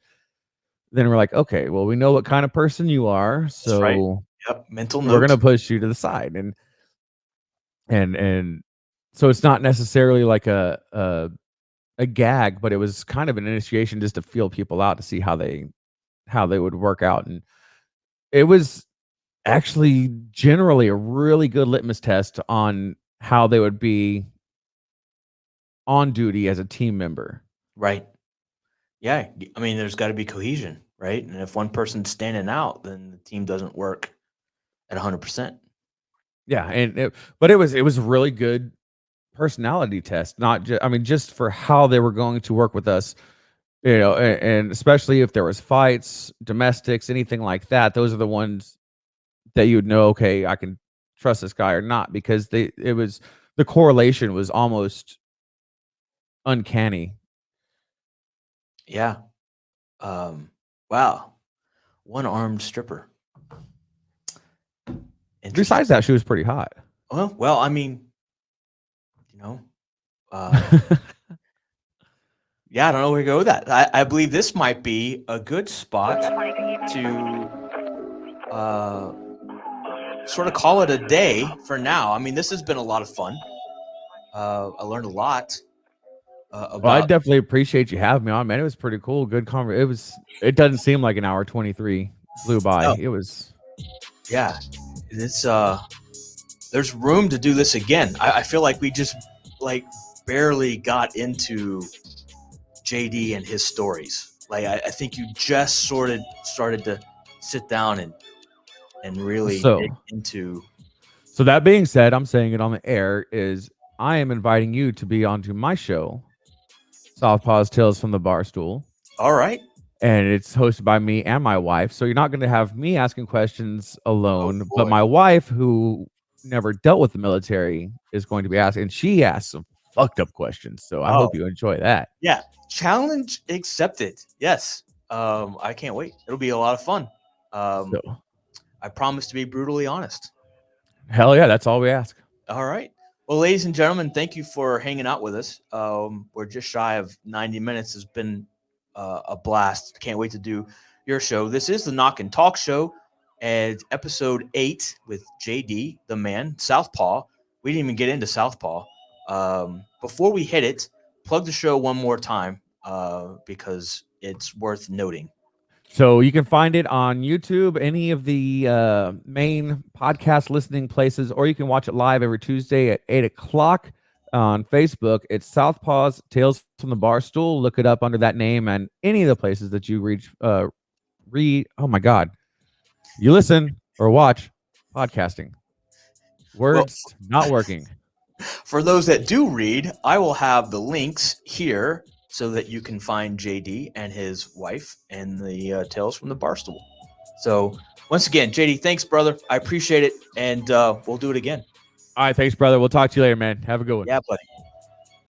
then we're like, "Okay, well, we know what kind of person you are, so right. Yep, mental note. We're gonna push you to the side." And so it's not necessarily like a gag, but it was kind of an initiation just to feel people out to see how they would work out, and it was actually generally a really good litmus test on how they would be on duty as a team member. Right. Yeah. I mean, there's got to be cohesion, right? And if one person's standing out, then the team doesn't work at 100%. Yeah. But it was a really good personality test, not just, just for how they were going to work with us, and especially if there was fights, domestics, anything like that. Those are the ones that you would know, okay, I can trust this guy or not, because the correlation was almost uncanny. Yeah. Wow. One-armed stripper. Besides that, she was pretty hot. Well, I mean, yeah, I don't know where to go with that. I believe this might be a good spot to sort of call it a day for now. I mean, this has been a lot of fun. I learned a lot about. Well, I definitely appreciate you having me on, man. It was pretty cool. Good conversation. It doesn't seem like an hour 23 flew by. No. It was. Yeah, it's there's room to do this again. I feel like we just barely got into JD and his stories. Like I think you just started to sit down and really dig So, into. so that being said, I'm saying it on the air is I am inviting you to be onto my show, Southpaw's Tales from the Barstool. All right. And it's hosted by me and my wife. So you're not going to have me asking questions Oh alone, but boy. my wife, who never dealt with the military, is going to be asking. And she asks some fucked up questions. So I Oh hope you enjoy that. yeah. Challenge accepted. Yes. I can't wait. It'll be a lot of fun. So I promise to be brutally honest. hell yeah, that's all we ask. All right. Well, ladies and gentlemen, thank you for hanging out with us. We're just shy of 90 minutes. It's been a blast. Can't wait to do your show. This is the Knock and Talk show, and episode 8 with JD, the man, Southpaw. We didn't even get into Southpaw. Before we hit it, plug the show one more time because it's worth noting. So you can find it on YouTube, any of the main podcast listening places, or you can watch it live every Tuesday at 8 o'clock on Facebook. It's Southpaw's Tales from the Barstool. Look it up under that name and any of the places that you read. Oh my God. You listen or watch podcasting. Words not working. For those that do read, I will have the links here so that you can find JD and his wife and the Tales from the Barstool. So once again, JD, thanks, brother. I appreciate it, and we'll do it again. All right, thanks, brother. We'll talk to you later, man. Have a good one. Yeah, buddy.